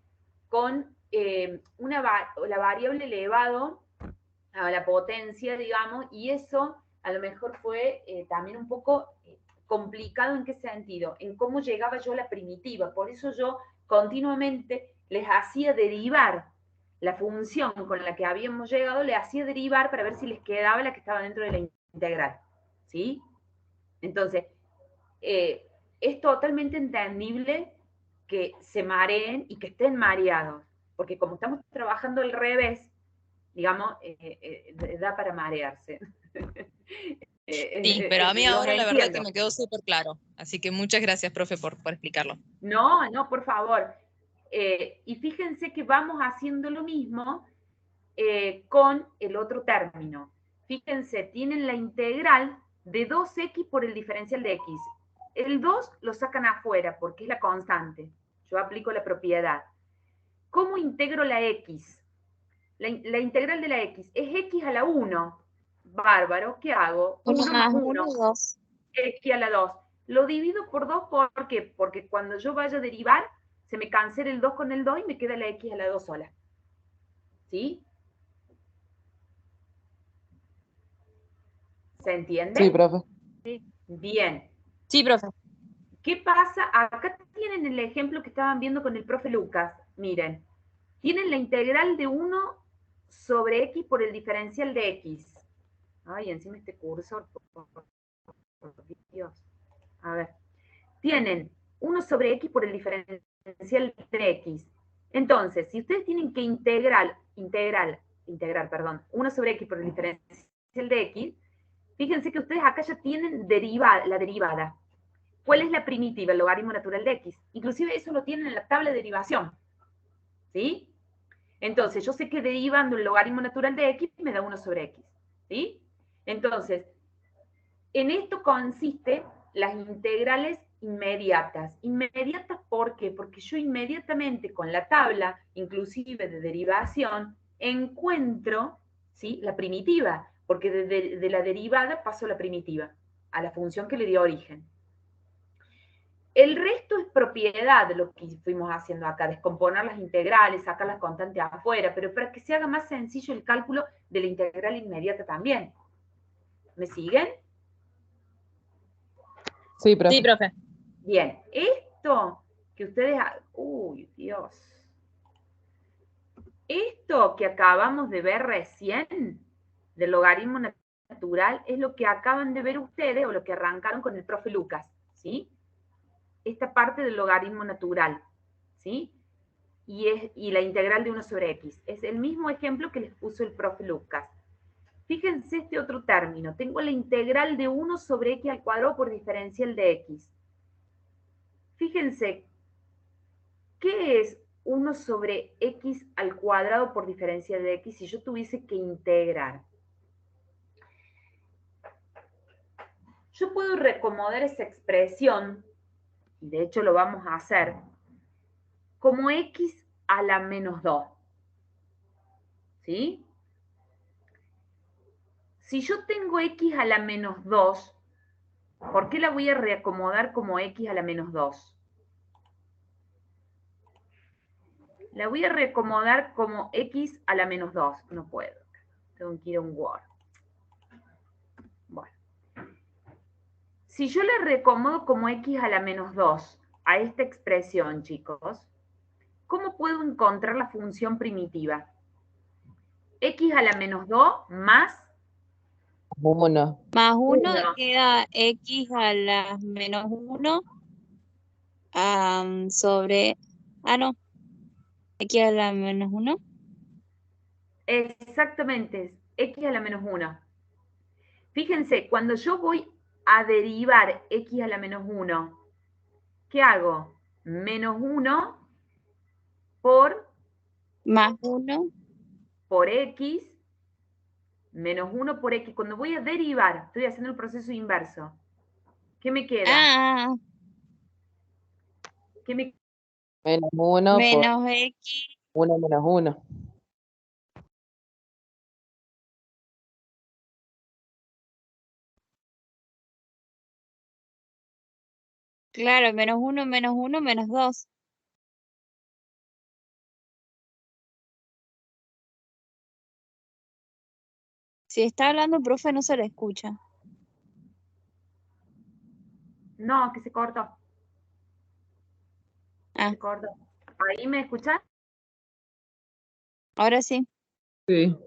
con la variable elevado a la potencia, digamos, y eso a lo mejor fue también un poco complicado. ¿En qué sentido? En cómo llegaba yo a la primitiva. Por eso yo continuamente les hacía derivar la función con la que habíamos llegado, le hacía derivar para ver si les quedaba la que estaba dentro de la integral. ¿Sí? Entonces, es totalmente entendible que se mareen y que estén mareados, porque como estamos trabajando al revés, digamos, da para marearse. Sí, pero a mí ahora la verdad que me quedó súper claro. Así que muchas gracias, profe, por explicarlo. No, no, por favor. Y fíjense que vamos haciendo lo mismo con el otro término. Fíjense, tienen la integral de 2x por el diferencial de x. El 2 lo sacan afuera porque es la constante. Yo aplico la propiedad. ¿Cómo integro la x? La integral de la x es x a la 1. Bárbaro, ¿qué hago? 1 más 1, 1, 2. x a la 2. Lo divido por 2, ¿por qué? Porque cuando yo vaya a derivar, se me cancela el 2 con el 2 y me queda la x a la 2 sola. ¿Sí? ¿Se entiende? Sí, profe. Sí. Bien. Sí, profe. ¿Qué pasa? Acá tienen el ejemplo que estaban viendo con el profe Lucas. Miren, tienen la integral de 1 sobre x por el diferencial de x. Ay, encima este cursor, por Dios. A ver. Tienen 1 sobre x por el diferencial de x. Entonces, si ustedes tienen que integrar, 1 sobre x por el diferencial de x, fíjense que ustedes acá ya tienen la derivada. ¿Cuál es la primitiva? El logaritmo natural de x. Inclusive eso lo tienen en la tabla de derivación. ¿Sí? Entonces, yo sé que derivando el logaritmo natural de x me da 1 sobre x. ¿Sí? Entonces, en esto consiste las integrales inmediatas. ¿Inmediatas por qué? Porque yo inmediatamente con la tabla, inclusive de derivación, encuentro, ¿sí?, la primitiva, porque de la derivada paso a la primitiva, a la función que le dio origen. El resto es propiedad de lo que fuimos haciendo acá, descomponer las integrales, sacar las constantes afuera, pero para que se haga más sencillo el cálculo de la integral inmediata también. ¿Me siguen? Sí, profe. Sí, profe. Bien, esto que ustedes... Uy, Dios. Esto que acabamos de ver recién, del logaritmo natural, es lo que acaban de ver ustedes, o lo que arrancaron con el profe Lucas, ¿sí? Esta parte del logaritmo natural, ¿sí? Y la integral de 1 sobre x. Es el mismo ejemplo que les puso el profe Lucas. Fíjense este otro término. Tengo la integral de 1 sobre x al cuadrado por diferencial de x. Fíjense, ¿qué es 1 sobre x al cuadrado por diferencial de x si yo tuviese que integrar? Yo puedo reacomodar esa expresión, y de hecho lo vamos a hacer, como x a la menos 2. ¿Sí? Si yo tengo x a la menos 2, ¿por qué la voy a reacomodar como x a la menos 2? La voy a reacomodar como x a la menos 2. No puedo. Tengo que ir a un Word. Bueno. Si yo le reacomodo como x a la menos 2 a esta expresión, chicos, ¿cómo puedo encontrar la función primitiva? X a la menos 2 más 1. Más 1 1. queda x a la menos 1 sobre... Ah, no. X a la menos 1. Exactamente, x a la menos 1. Fíjense, cuando yo voy a derivar x a la menos 1, ¿qué hago? Menos 1 por... Más 1. Por x, menos 1 por x. Cuando voy a derivar, estoy haciendo el proceso inverso. ¿Qué me queda? ¿Qué me... Menos 1 por Menos x. 1 menos 1. Claro, menos 1, menos 2. Si está hablando, profe, no se le escucha. No, que se cortó. Ah, Se cortó. ¿Ahí me escuchas? ahora sí. Sí.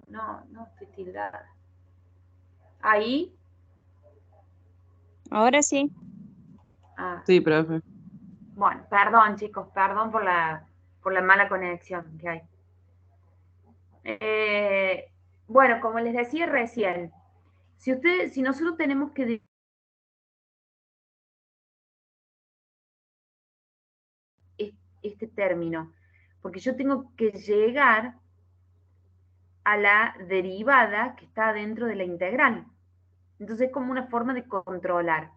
No, no estoy tildada. ¿Ahí? Ahora sí. Ah, Sí, profe. bueno, perdón, chicos, perdón por la mala conexión que hay. Bueno, como les decía recién, si nosotros tenemos que este término, porque yo tengo que llegar a la derivada que está dentro de la integral. Entonces es como una forma de controlar.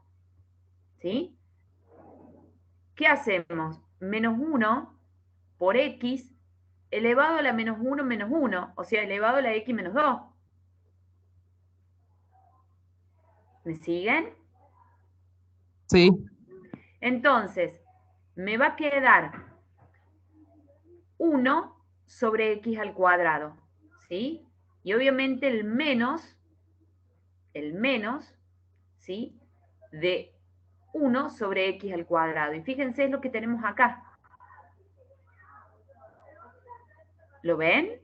¿Sí? ¿Qué hacemos? Menos 1 por x elevado a la menos 1 menos 1, o sea, elevado a la x menos 2. ¿Me siguen? Sí. Entonces, me va a quedar 1 sobre x al cuadrado, ¿sí? Y obviamente el menos, ¿sí? De 1 sobre x al cuadrado. Y fíjense es lo que tenemos acá. ¿Lo ven?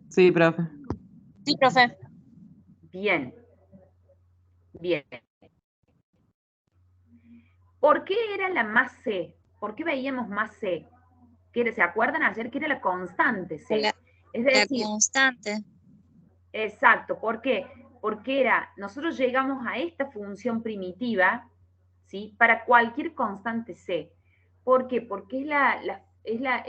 Sí, profe. Sí, profe. Bien. Bien. ¿Por qué era la más C? ¿Por qué veíamos más C? ¿Se acuerdan ayer que era la constante C? Es decir, la constante. Exacto. ¿Por qué? Porque nosotros llegamos a esta función primitiva, ¿sí? Para cualquier constante C. ¿Por qué? Porque es la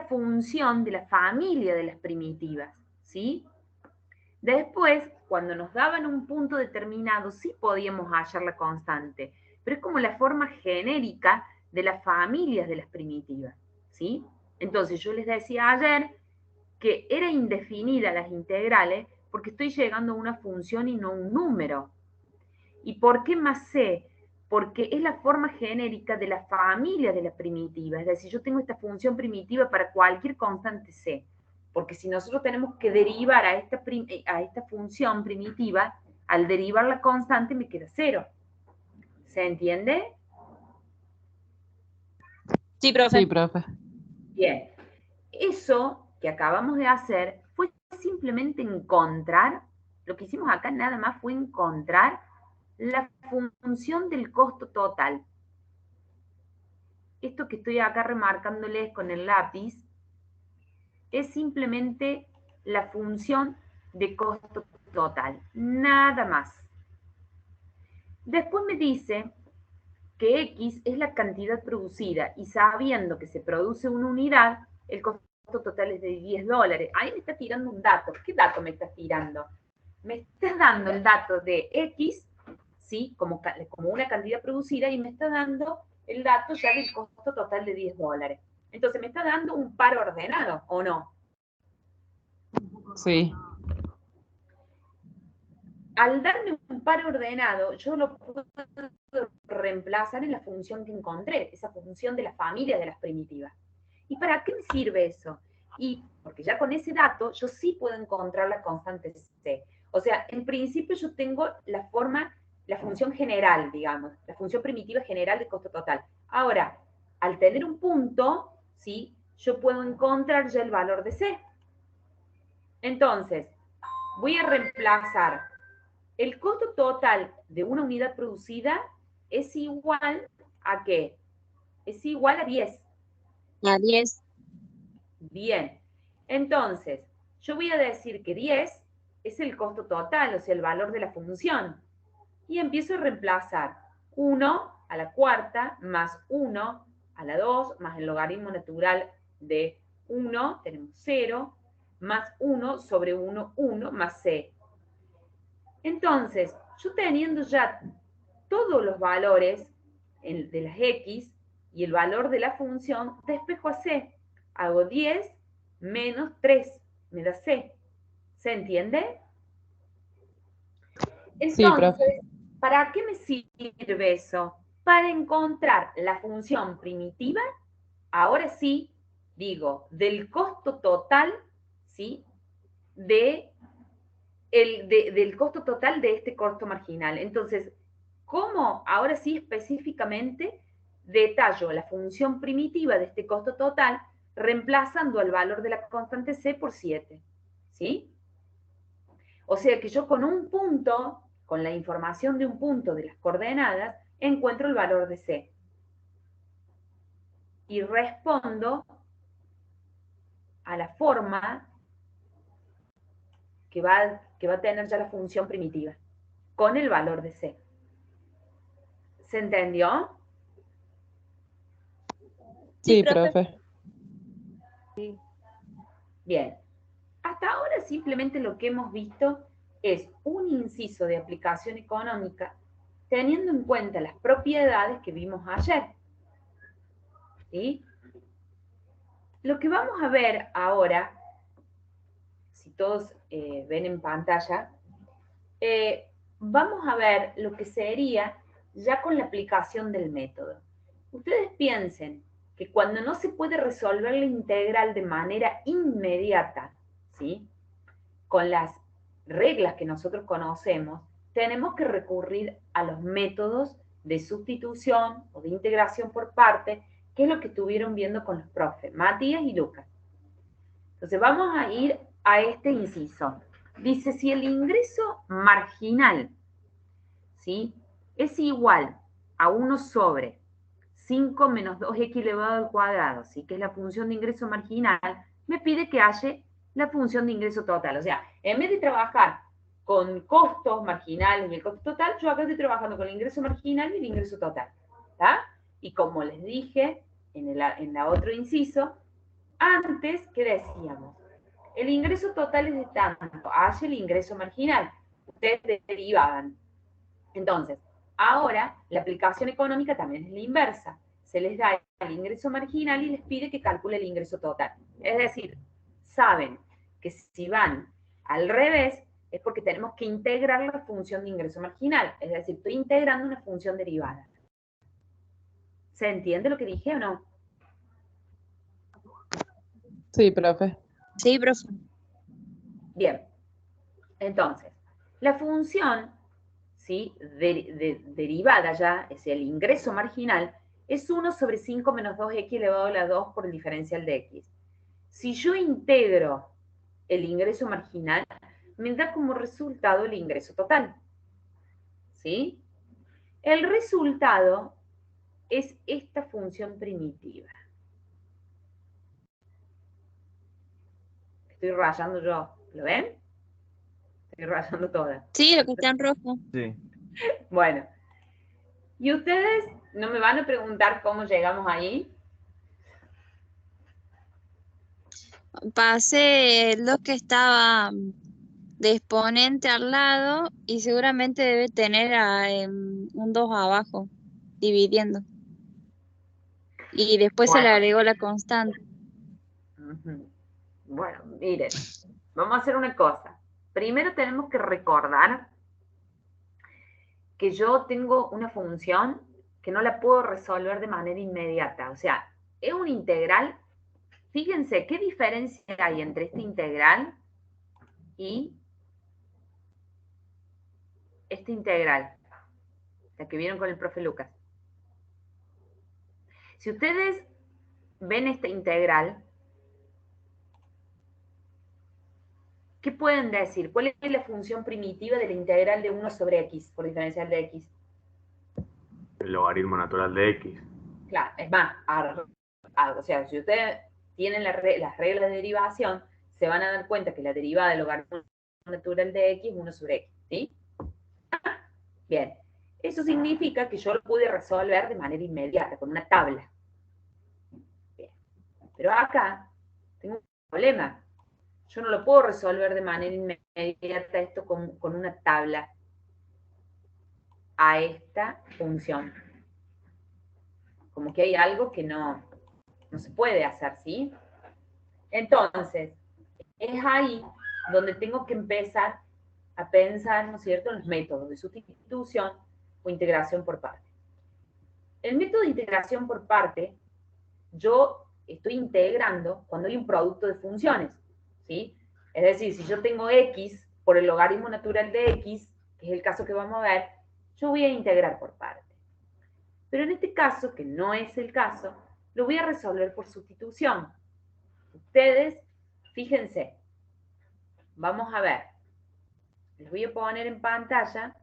función de la familia de las primitivas, ¿sí? Después, cuando nos daban un punto determinado, sí podíamos hallar la constante, pero es como la forma genérica de las familias de las primitivas, ¿sí? Entonces, yo les decía ayer que era indefinida las integrales porque estoy llegando a una función y no a un número. ¿Y por qué más C? Porque es la forma genérica de la familia de la primitiva, es decir, yo tengo esta función primitiva para cualquier constante C, porque si nosotros tenemos que derivar a esta función primitiva, al derivar la constante me queda 0. ¿Se entiende? Sí, profe. Sí, profe. Bien. Eso que acabamos de hacer fue simplemente encontrar, lo que hicimos acá nada más fue encontrar la función del costo total. Esto que estoy acá remarcándoles con el lápiz es simplemente la función de costo total, nada más. Después me dice que X es la cantidad producida y sabiendo que se produce una unidad, el costo total es de $10. Ahí me está tirando un dato. ¿Qué dato me estás tirando? Me estás dando el dato de X, ¿sí? Como una cantidad producida y me está dando el dato ya del costo total de $10. Entonces, me está dando un par ordenado, ¿o no? Sí. al darme un par ordenado, yo lo puedo reemplazar en la función que encontré, esa función de la familia de las primitivas. ¿Y para qué me sirve eso? Y porque ya con ese dato yo sí puedo encontrar la constante C. O sea, en principio yo tengo la forma, la función general, digamos, la función primitiva general de costo total. Ahora, al tener un punto, ¿sí? Yo puedo encontrar ya el valor de C. Entonces, voy a reemplazar el costo total de una unidad producida es igual a ¿qué? Es igual a 10. A 10. Bien. Entonces, yo voy a decir que 10 es el costo total, o sea, el valor de la función. Y empiezo a reemplazar 1 a la cuarta más 1 a la 2 más el logaritmo natural de 1, tenemos 0, más 1 sobre 1, 1, más C. Entonces, yo teniendo ya todos los valores de las X y el valor de la función, despejo a C. Hago 10 menos 3, me da C. ¿Se entiende? Entonces, ¿para qué me sirve eso? Para encontrar la función primitiva, ahora sí, digo, del costo total, ¿sí? Del costo total de este costo marginal. Entonces, ¿cómo? Ahora sí, específicamente, detallo la función primitiva de este costo total reemplazando el valor de la constante C por 7. ¿Sí? O sea que yo con un punto, con la información de un punto de las coordenadas, encuentro el valor de C. Y respondo a la forma que va a tener ya la función primitiva, con el valor de C. ¿Se entendió? Sí, profe. Sí. Bien. Hasta ahora simplemente lo que hemos visto es un inciso de aplicación económica teniendo en cuenta las propiedades que vimos ayer. ¿Sí? Lo que vamos a ver ahora, si todos ven en pantalla, vamos a ver lo que sería ya con la aplicación del método. Ustedes piensen que cuando no se puede resolver la integral de manera inmediata, ¿sí? Con las reglas que nosotros conocemos, tenemos que recurrir a los métodos de sustitución o de integración por parte, que es lo que estuvieron viendo con los profes, Matías y Lucas. Entonces vamos a ir a este inciso. Dice, si el ingreso marginal, ¿sí? Es igual a 1 sobre 5 menos 2x elevado al cuadrado, ¿sí? Que es la función de ingreso marginal, me pide que halle la función de ingreso total. O sea, en vez de trabajar con costos marginales y el costo total, yo acá estoy trabajando con el ingreso marginal y el ingreso total. ¿Está? Y como les dije en la otro inciso, antes, ¿qué decíamos? El ingreso total es de tanto, hace el ingreso marginal. Ustedes derivaban. Entonces, ahora la aplicación económica también es la inversa. Se les da el ingreso marginal y les pide que calcule el ingreso total. Es decir, saben que si van al revés es porque tenemos que integrar la función de ingreso marginal. Es decir, estoy integrando una función derivada. ¿Se entiende lo que dije o no? Sí, profe. Sí, profe. Bien. Entonces, la función, ¿sí? Derivada ya, es el ingreso marginal, es 1 sobre 5 menos 2x elevado a la 2 por el diferencial de x. Si yo integro el ingreso marginal, me da como resultado el ingreso total. ¿Sí? El resultado es esta función primitiva. Estoy rayando yo, ¿lo ven? Estoy rayando toda. Sí, lo que está en rojo. Sí. Bueno. ¿Y ustedes no me van a preguntar cómo llegamos ahí? Pasé lo que estaba de exponente al lado y seguramente debe tener un 2 abajo, dividiendo. Y después se le agregó la constante. Bueno, miren, vamos a hacer una cosa. Primero tenemos que recordar que yo tengo una función que no la puedo resolver de manera inmediata. O sea, es un integral. Fíjense, ¿qué diferencia hay entre este integral y este integral? La que vieron con el profe Lucas. Si ustedes ven esta integral, ¿qué pueden decir? ¿Cuál es la función primitiva de la integral de 1 sobre x por diferencial de x? El logaritmo natural de x. Claro, es más, o sea, si ustedes tienen las reglas de derivación, se van a dar cuenta que la derivada del logaritmo natural de x es 1 sobre x, ¿sí? Bien, eso significa que yo lo pude resolver de manera inmediata, con una tabla. Bien. Pero acá tengo un problema. Yo no lo puedo resolver de manera inmediata esto con una tabla a esta función. Como que hay algo que no se puede hacer, ¿sí? Entonces, es ahí donde tengo que empezar a pensar, ¿no es cierto?, en los métodos de sustitución o integración por parte. El método de integración por parte, yo estoy integrando cuando hay un producto de funciones, ¿sí? Es decir, si yo tengo x por el logaritmo natural de x, que es el caso que vamos a ver, yo voy a integrar por parte. Pero en este caso, que no es el caso, lo voy a resolver por sustitución. Ustedes, fíjense, vamos a ver. Les voy a poner en pantalla.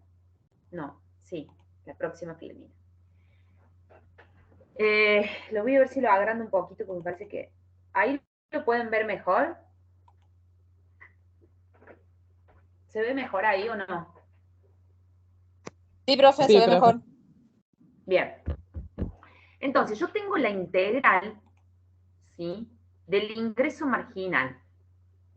No, sí, la próxima filmina. Lo voy a ver si lo agrando un poquito, porque me parece que ahí lo pueden ver mejor. ¿Se ve mejor ahí o no? Sí, profe, Sí, se ve profe. mejor. Bien. Entonces, yo tengo la integral, ¿sí?, del ingreso marginal.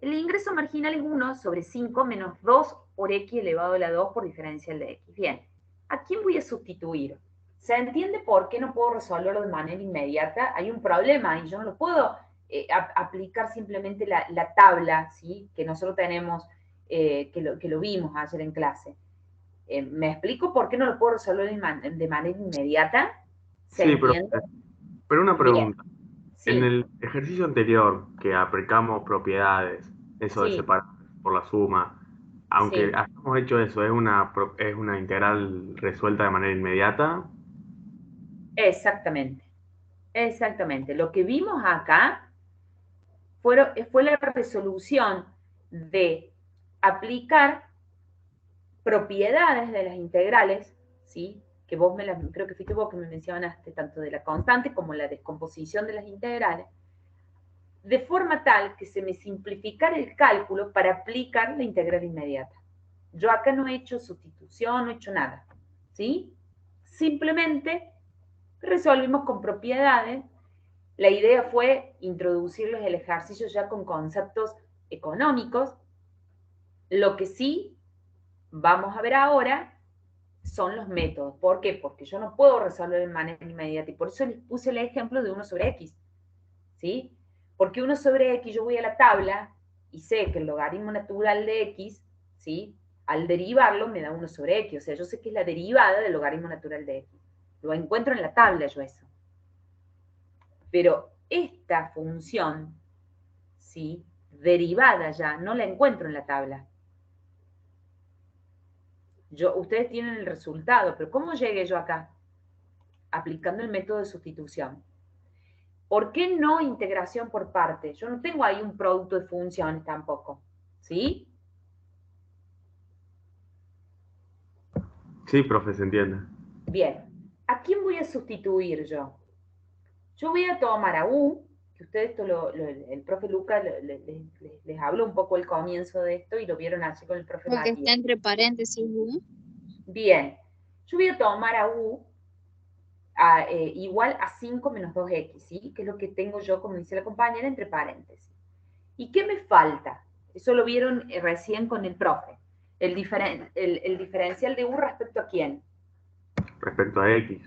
El ingreso marginal es 1 sobre 5 menos 2 por x elevado a la 2 por diferencial de x. Bien, ¿a quién voy a sustituir? ¿Se entiende por qué no puedo resolverlo de manera inmediata? Hay un problema y yo no lo puedo aplicar simplemente la tabla, ¿sí?, que nosotros tenemos, que lo vimos ayer en clase. ¿Me explico por qué no lo puedo resolver de manera inmediata? ¿Se Sí, entiende? pero una pregunta. Sí. En el ejercicio anterior que aplicamos propiedades, eso de Sí. separar por la suma, aunque Sí. hayamos hecho eso, ¿es una integral resuelta de manera inmediata? Exactamente. Exactamente. Lo que vimos acá fue la resolución de aplicar propiedades de las integrales, ¿sí?, que vos creo que fuiste vos que me mencionaste, tanto de la constante como la descomposición de las integrales, de forma tal que se me simplificara el cálculo para aplicar la integral inmediata. Yo acá no he hecho sustitución, no he hecho nada, ¿sí? Simplemente resolvimos con propiedades. La idea fue introducirles el ejercicio ya con conceptos económicos. Lo que sí vamos a ver ahora son los métodos. ¿Por qué? Porque yo no puedo resolver de manera inmediata y por eso les puse el ejemplo de 1 sobre x, ¿sí? Porque 1 sobre x, yo voy a la tabla y sé que el logaritmo natural de x, ¿sí?, al derivarlo me da 1 sobre x, o sea, yo sé que es la derivada del logaritmo natural de x. Lo encuentro en la tabla yo eso. Pero esta función, ¿sí?, derivada ya, no la encuentro en la tabla. Ustedes tienen el resultado, pero ¿cómo llegué yo acá? Aplicando el método de sustitución. ¿Por qué no integración por parte? Yo no tengo ahí un producto de funciones tampoco, ¿sí? Sí, profe, se entiende. Bien, ¿a quién voy a sustituir yo? Yo voy a tomar a U, que ustedes el profe Lucas les habló un poco al comienzo de esto y lo vieron así con el profe Porque Matías. está entre paréntesis. Bien, yo voy a tomar a U igual a 5 menos 2x, ¿sí?, que es lo que tengo yo, como dice la compañera, entre paréntesis. ¿Y qué me falta? Eso lo vieron recién con el profe. El diferencial de U respecto a quién. Respecto a x.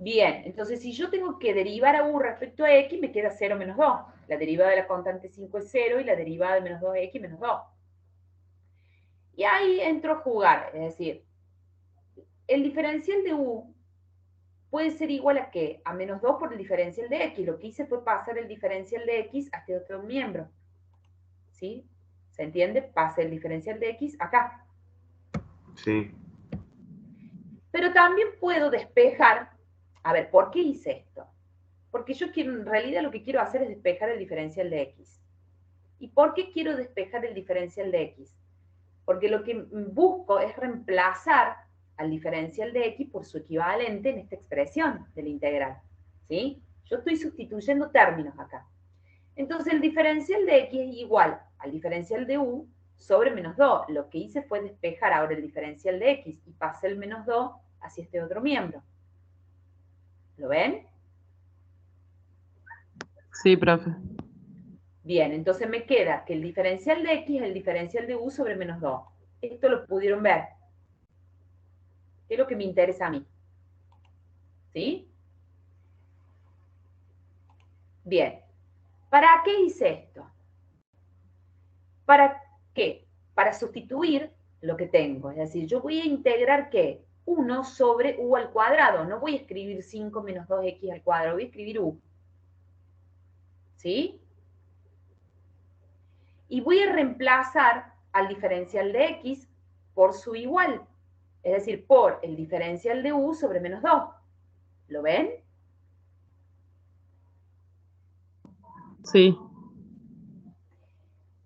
Bien, entonces si yo tengo que derivar a U respecto a x, me queda 0 menos 2. La derivada de la constante 5 es 0 y la derivada de menos 2x menos 2. Y ahí entro a jugar, es decir, el diferencial de u puede ser igual a ¿qué? A menos 2 por el diferencial de x. Lo que hice fue pasar el diferencial de x a este otro miembro. ¿Sí? ¿Se entiende? Pasa el diferencial de x acá. Sí. Pero también puedo despejar. A ver, ¿por qué hice esto? Porque yo quiero, en realidad lo que quiero hacer es despejar el diferencial de x. ¿Y por qué quiero despejar el diferencial de x? Porque lo que busco es reemplazar al diferencial de x por su equivalente en esta expresión de la integral. ¿Sí? Yo estoy sustituyendo términos acá. Entonces el diferencial de x es igual al diferencial de u sobre menos 2. Lo que hice fue despejar ahora el diferencial de x y pasé el menos 2 hacia este otro miembro. ¿Lo ven? Sí, profe. Bien, entonces me queda que el diferencial de x es el diferencial de u sobre menos 2. Esto lo pudieron ver. ¿Qué es lo que me interesa a mí? ¿Sí? Bien. ¿Para qué hice esto? ¿Para qué? Para sustituir lo que tengo. Es decir, yo voy a integrar ¿qué? 1 sobre u al cuadrado. No voy a escribir 5 menos 2x al cuadrado. Voy a escribir u. ¿Sí? Y voy a reemplazar al diferencial de x por su igual. Es decir, por el diferencial de u sobre menos 2. ¿Lo ven? Sí.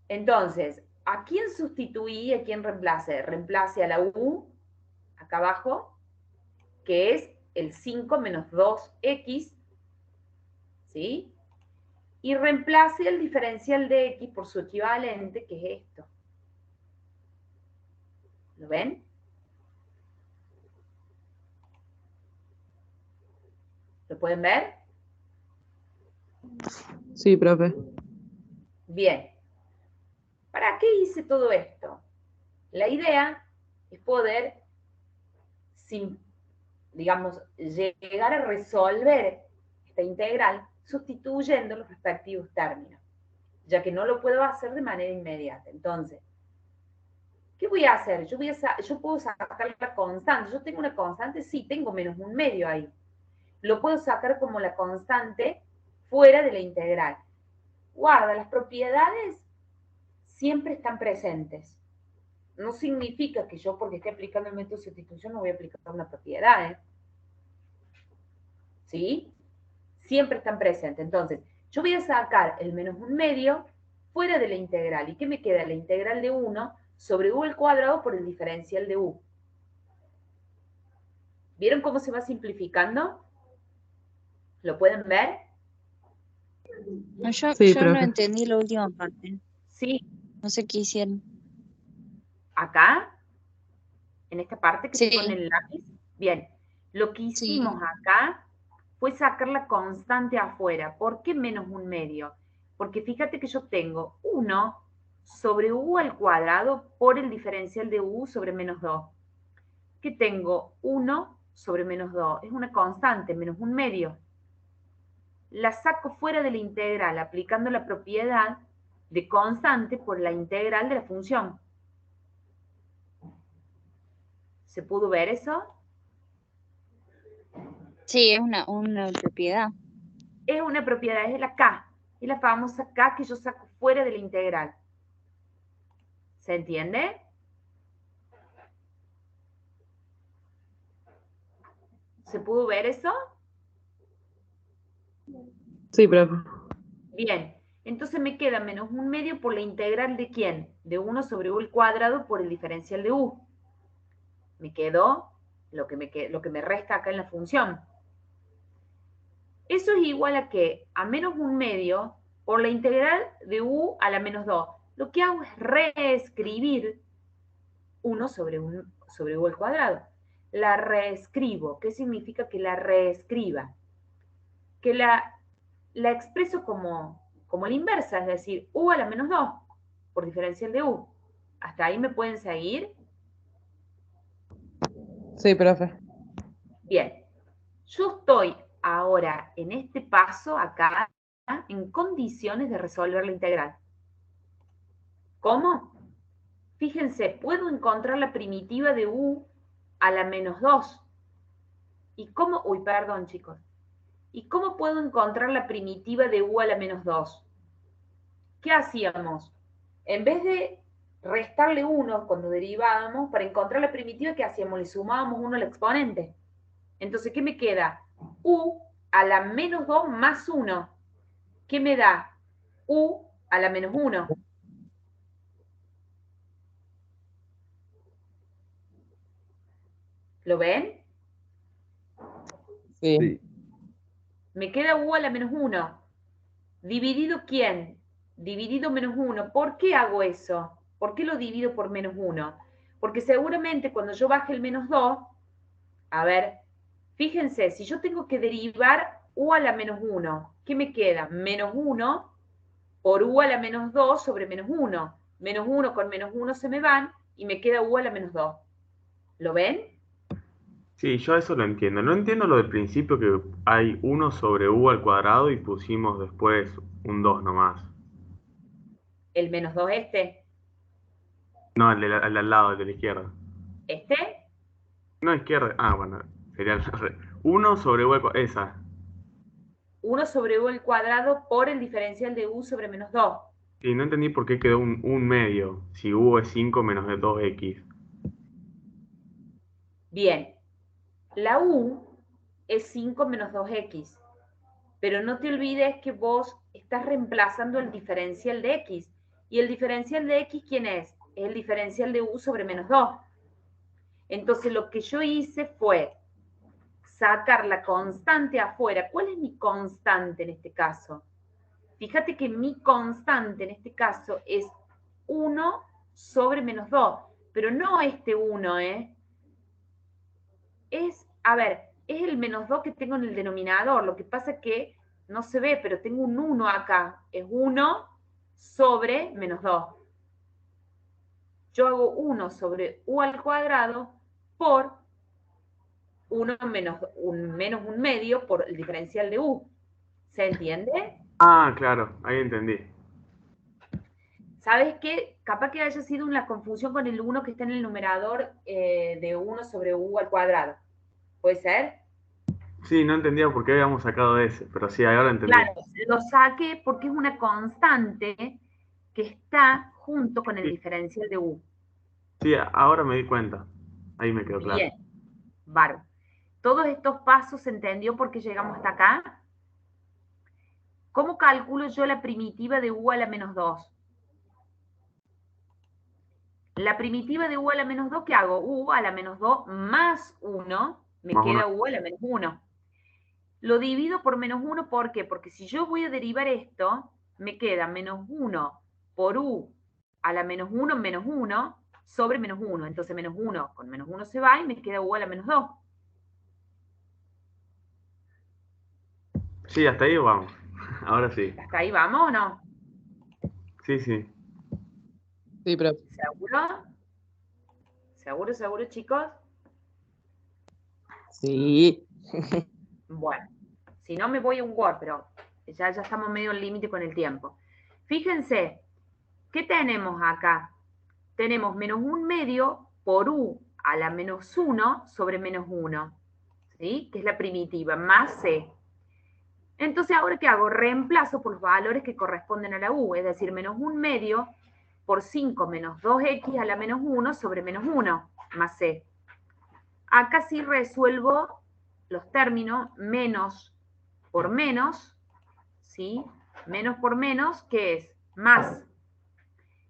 Entonces, ¿a quién sustituí y a quién reemplacé? Reemplace a la u, acá abajo, que es el 5 menos 2x, ¿sí? Y reemplace el diferencial de x por su equivalente, que es esto. ¿Lo ven? ¿Lo pueden ver? Sí, profe. Bien. ¿Para qué hice todo esto? La idea es poder, digamos, llegar a resolver esta integral sustituyendo los respectivos términos, ya que no lo puedo hacer de manera inmediata. Entonces, ¿qué voy a hacer? Yo puedo sacar la constante. ¿Yo tengo una constante? Sí, tengo menos un medio ahí. Lo puedo sacar como la constante fuera de la integral. Guarda, las propiedades siempre están presentes. No significa que yo, porque esté aplicando el método de sustitución, no voy a aplicar una propiedad, ¿eh? ¿Sí? Siempre están presentes. Entonces, yo voy a sacar el menos un medio fuera de la integral. ¿Y qué me queda? La integral de 1 sobre u al cuadrado por el diferencial de u. ¿Vieron cómo se va simplificando? ¿Lo pueden ver? No, yo Sí, no profe. entendí la última parte. Sí. No sé qué hicieron. Acá, en esta parte que Sí. estoy con el lápiz. Bien, lo que Sí. hicimos acá fue sacar la constante afuera. ¿Por qué menos un medio? Porque fíjate que yo tengo 1 sobre u al cuadrado por el diferencial de u sobre menos 2. ¿Qué tengo? 1 sobre menos 2. Es una constante, menos un medio. La saco fuera de la integral, aplicando la propiedad de constante por la integral de la función. ¿Se pudo ver eso? Sí, es una propiedad. Es una propiedad, es la k. Es la famosa k que yo saco fuera de la integral. ¿Se entiende? ¿Se pudo ver eso? Sí, profe. Bien. Entonces me queda menos un medio por la integral de ¿quién? De 1 sobre u al cuadrado por el diferencial de u. Me quedó lo que me resta acá en la función. Eso es igual a ¿qué? A menos un medio por la integral de u a la menos 2. Lo que hago es reescribir 1 sobre u al cuadrado. La reescribo. ¿Qué significa que la reescriba? Que la expreso como la inversa, es decir, u a la menos 2 por diferencial de u. ¿Hasta ahí me pueden seguir? Sí, profe. Bien. Yo estoy ahora en este paso acá en condiciones de resolver la integral. ¿Cómo? Fíjense, puedo encontrar la primitiva de u a la menos 2. ¿Y cómo? Uy, perdón, chicos. ¿Y cómo puedo encontrar la primitiva de u a la menos 2? ¿Qué hacíamos? En vez de restarle 1 cuando derivábamos, para encontrar la primitiva, ¿qué hacíamos? Le sumábamos 1 al exponente. Entonces, ¿qué me queda? U a la menos 2 más 1. ¿Qué me da? U a la menos 1. ¿Lo ven? Sí. Me queda u a la menos 1. ¿Dividido quién? Dividido menos 1. ¿Por qué hago eso? ¿Por qué lo divido por menos 1? Porque seguramente cuando yo baje el menos 2, a ver, fíjense, si yo tengo que derivar u a la menos 1, ¿qué me queda? Menos 1 por u a la menos 2 sobre menos 1. Menos 1 con menos 1 se me van y me queda u a la menos 2. ¿Lo ven? Sí, yo eso lo entiendo. No entiendo lo del principio que hay 1 sobre u al cuadrado y pusimos después un 2 nomás. El menos 2 este. No, el de al lado, el de la izquierda. ¿Este? No, izquierda. Ah, bueno, sería el 1 sobre u al cuadrado. Esa. 1 sobre u al cuadrado por el diferencial de u sobre menos 2. Sí, no entendí por qué quedó un medio, si u es 5 menos de 2x. Bien, la u es 5 menos 2x, pero no te olvides que vos estás reemplazando el diferencial de x. ¿Y el diferencial de x quién es? Es el diferencial de u sobre menos 2. Entonces lo que yo hice fue sacar la constante afuera. ¿Cuál es mi constante en este caso? Fíjate que mi constante en este caso es 1 sobre menos 2, pero no este 1, es, a ver, es el menos 2 que tengo en el denominador. Lo que pasa es que no se ve, pero tengo un 1 acá. Es 1 sobre menos 2. Yo hago 1 sobre u al cuadrado por 1 menos un medio por el diferencial de u. ¿Se entiende? Ah, claro, ahí entendí. ¿Sabes qué? Capaz que haya sido una confusión con el 1 que está en el numerador de 1 sobre u al cuadrado. ¿Puede ser? Sí, no entendía por qué habíamos sacado ese, pero sí, ahora entendí. Claro, lo saqué porque es una constante que está junto con el Sí. diferencial de u. Sí, ahora me di cuenta. Ahí me quedó claro. Bien, bárbaro. Todos estos pasos se entendió por qué llegamos hasta acá. ¿Cómo calculo yo la primitiva de u a la menos 2? La primitiva de u a la menos 2, ¿qué hago? U a la menos 2 más 1, me Más queda 1. u a la menos 1. Lo divido por menos 1, ¿por qué? Porque si yo voy a derivar esto, me queda menos 1 por u a la menos 1 sobre menos 1. Entonces menos 1 con menos 1 se va y me queda u a la menos 2. Sí, hasta ahí vamos. Ahora sí. ¿Hasta ahí vamos o no? Sí, sí. Sí, pero ¿Seguro? ¿Seguro, seguro, chicos? sí. Bueno, si no me voy a un Word, pero ya estamos medio al límite con el tiempo. Fíjense, ¿qué tenemos acá? Tenemos menos 1 medio por u a la menos 1 sobre menos 1, ¿sí? Que es la primitiva, más c. Entonces, ¿ahora qué hago? Reemplazo por los valores que corresponden a la u, es decir, menos 1 medio por 5 menos 2x a la menos 1 sobre menos 1, más c. Acá sí resuelvo los términos menos por menos, ¿sí? Menos por menos, ¿qué es? Más.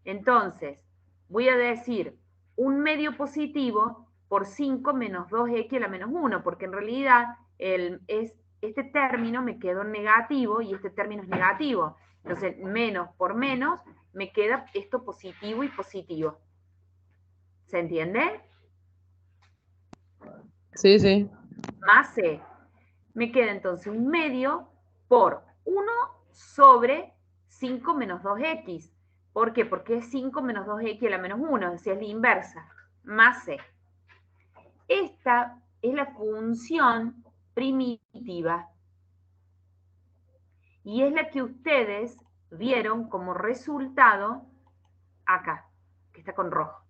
Entonces, voy a decir un medio positivo por 5 menos 2x a la menos 1, porque en realidad este término me quedó negativo y este término es negativo. Entonces, menos por menos, me queda esto positivo y positivo. ¿Se entiende? Sí, sí. Más c. Me queda entonces un medio por 1 sobre 5 menos 2x. ¿Por qué? Porque es 5 menos 2x a la menos 1, es decir, es la inversa, más c. Esta es la función primitiva. Y es la que ustedes vieron como resultado acá, que está con rojo.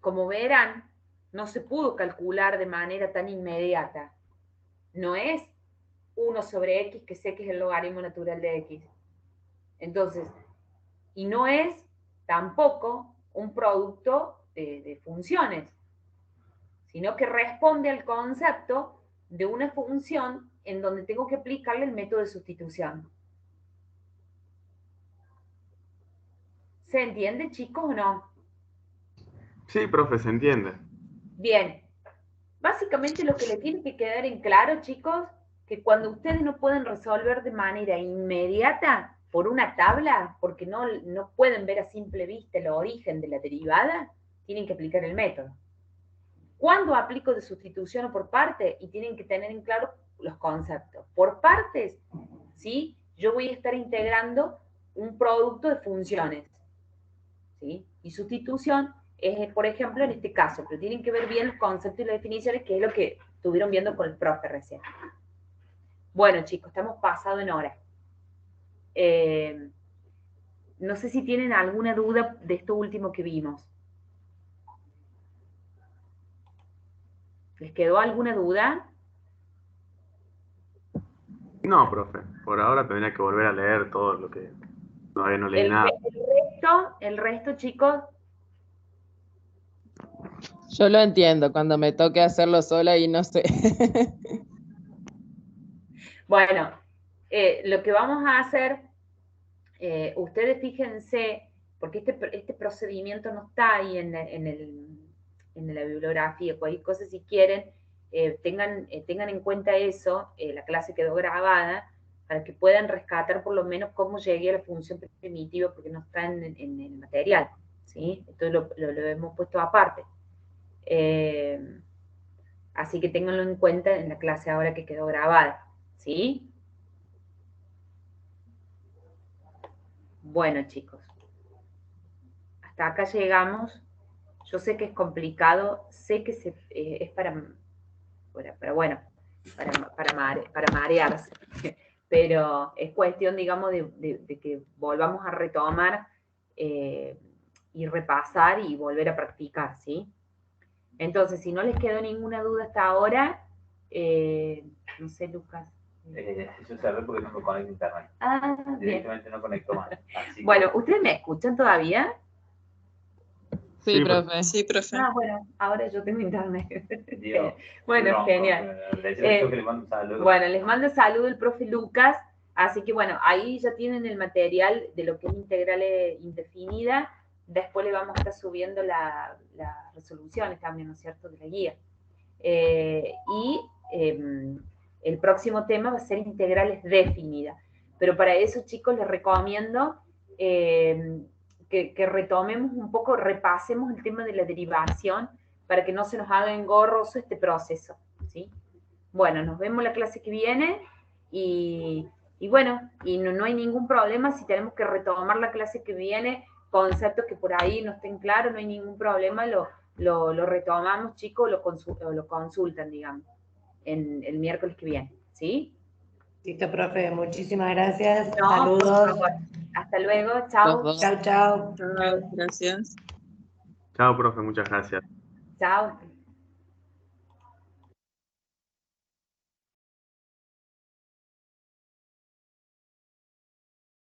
Como verán, no se pudo calcular de manera tan inmediata. No es 1 sobre x, que sé que es el logaritmo natural de x. Entonces, y no es tampoco un producto de funciones, sino que responde al concepto de una función en donde tengo que aplicarle el método de sustitución. ¿Se entiende, chicos, o no? Sí, profe, se entiende. Bien. Básicamente lo que le tiene que quedar en claro, chicos, que cuando ustedes no pueden resolver de manera inmediata por una tabla, porque no pueden ver a simple vista el origen de la derivada, tienen que aplicar el método. ¿Cuándo aplico de sustitución o por parte? Y tienen que tener en claro los conceptos. Por partes, ¿sí? Yo voy a estar integrando un producto de funciones, ¿sí? Y sustitución es, por ejemplo, en este caso, pero tienen que ver bien los conceptos y las definiciones, que es lo que estuvieron viendo con el profe recién. Bueno, chicos, estamos pasados en hora. No sé si tienen alguna duda de esto último que vimos. ¿Les quedó alguna duda? No, profe, por ahora tendría que volver a leer todo lo que todavía no leí nada. El resto, chicos. Yo lo entiendo, cuando me toque hacerlo sola y no sé. Bueno, lo que vamos a hacer, ustedes fíjense, porque este procedimiento no está ahí en la bibliografía, cualquier cosa si quieren, tengan en cuenta eso, la clase quedó grabada, para que puedan rescatar por lo menos cómo llegué a la función primitiva, porque no está en el material, ¿sí? Esto lo hemos puesto aparte. Así que ténganlo en cuenta en la clase ahora que quedó grabada, ¿sí? Bueno, chicos, hasta acá llegamos. Yo sé que es complicado, sé que es para marearse, pero es cuestión, digamos, de que volvamos a retomar y repasar y volver a practicar, ¿sí? Entonces, si no les quedó ninguna duda hasta ahora, no sé, Lucas. Yo cerré porque no me conecto a internet. Ah, bien. Directamente no conecto más. Bueno, ¿ustedes me escuchan todavía? Sí, profe. Sí, profe. Ah, bueno, ahora yo tengo internet. Dios, Bueno, genial. que le mando un saludo. Bueno, les mando saludo el profe Lucas. Así que bueno, ahí ya tienen el material de lo que es integral indefinida. Después le vamos a estar subiendo las resoluciones también, ¿no es cierto?, de la guía. El próximo tema va a ser integrales definidas. Pero para eso, chicos, les recomiendo que retomemos un poco, repasemos el tema de la derivación para que no se nos haga engorroso este proceso, ¿sí? Bueno, nos vemos la clase que viene y bueno, y no hay ningún problema si tenemos que retomar la clase que viene, conceptos que por ahí no estén claros, no hay ningún problema, lo retomamos, chicos, lo consultan, digamos, en el miércoles que viene, ¿sí? Listo, profe, muchísimas gracias. No, Saludos. por favor. Hasta luego, chao. Chao, chao. Gracias. Chao, profe, muchas gracias. Chao.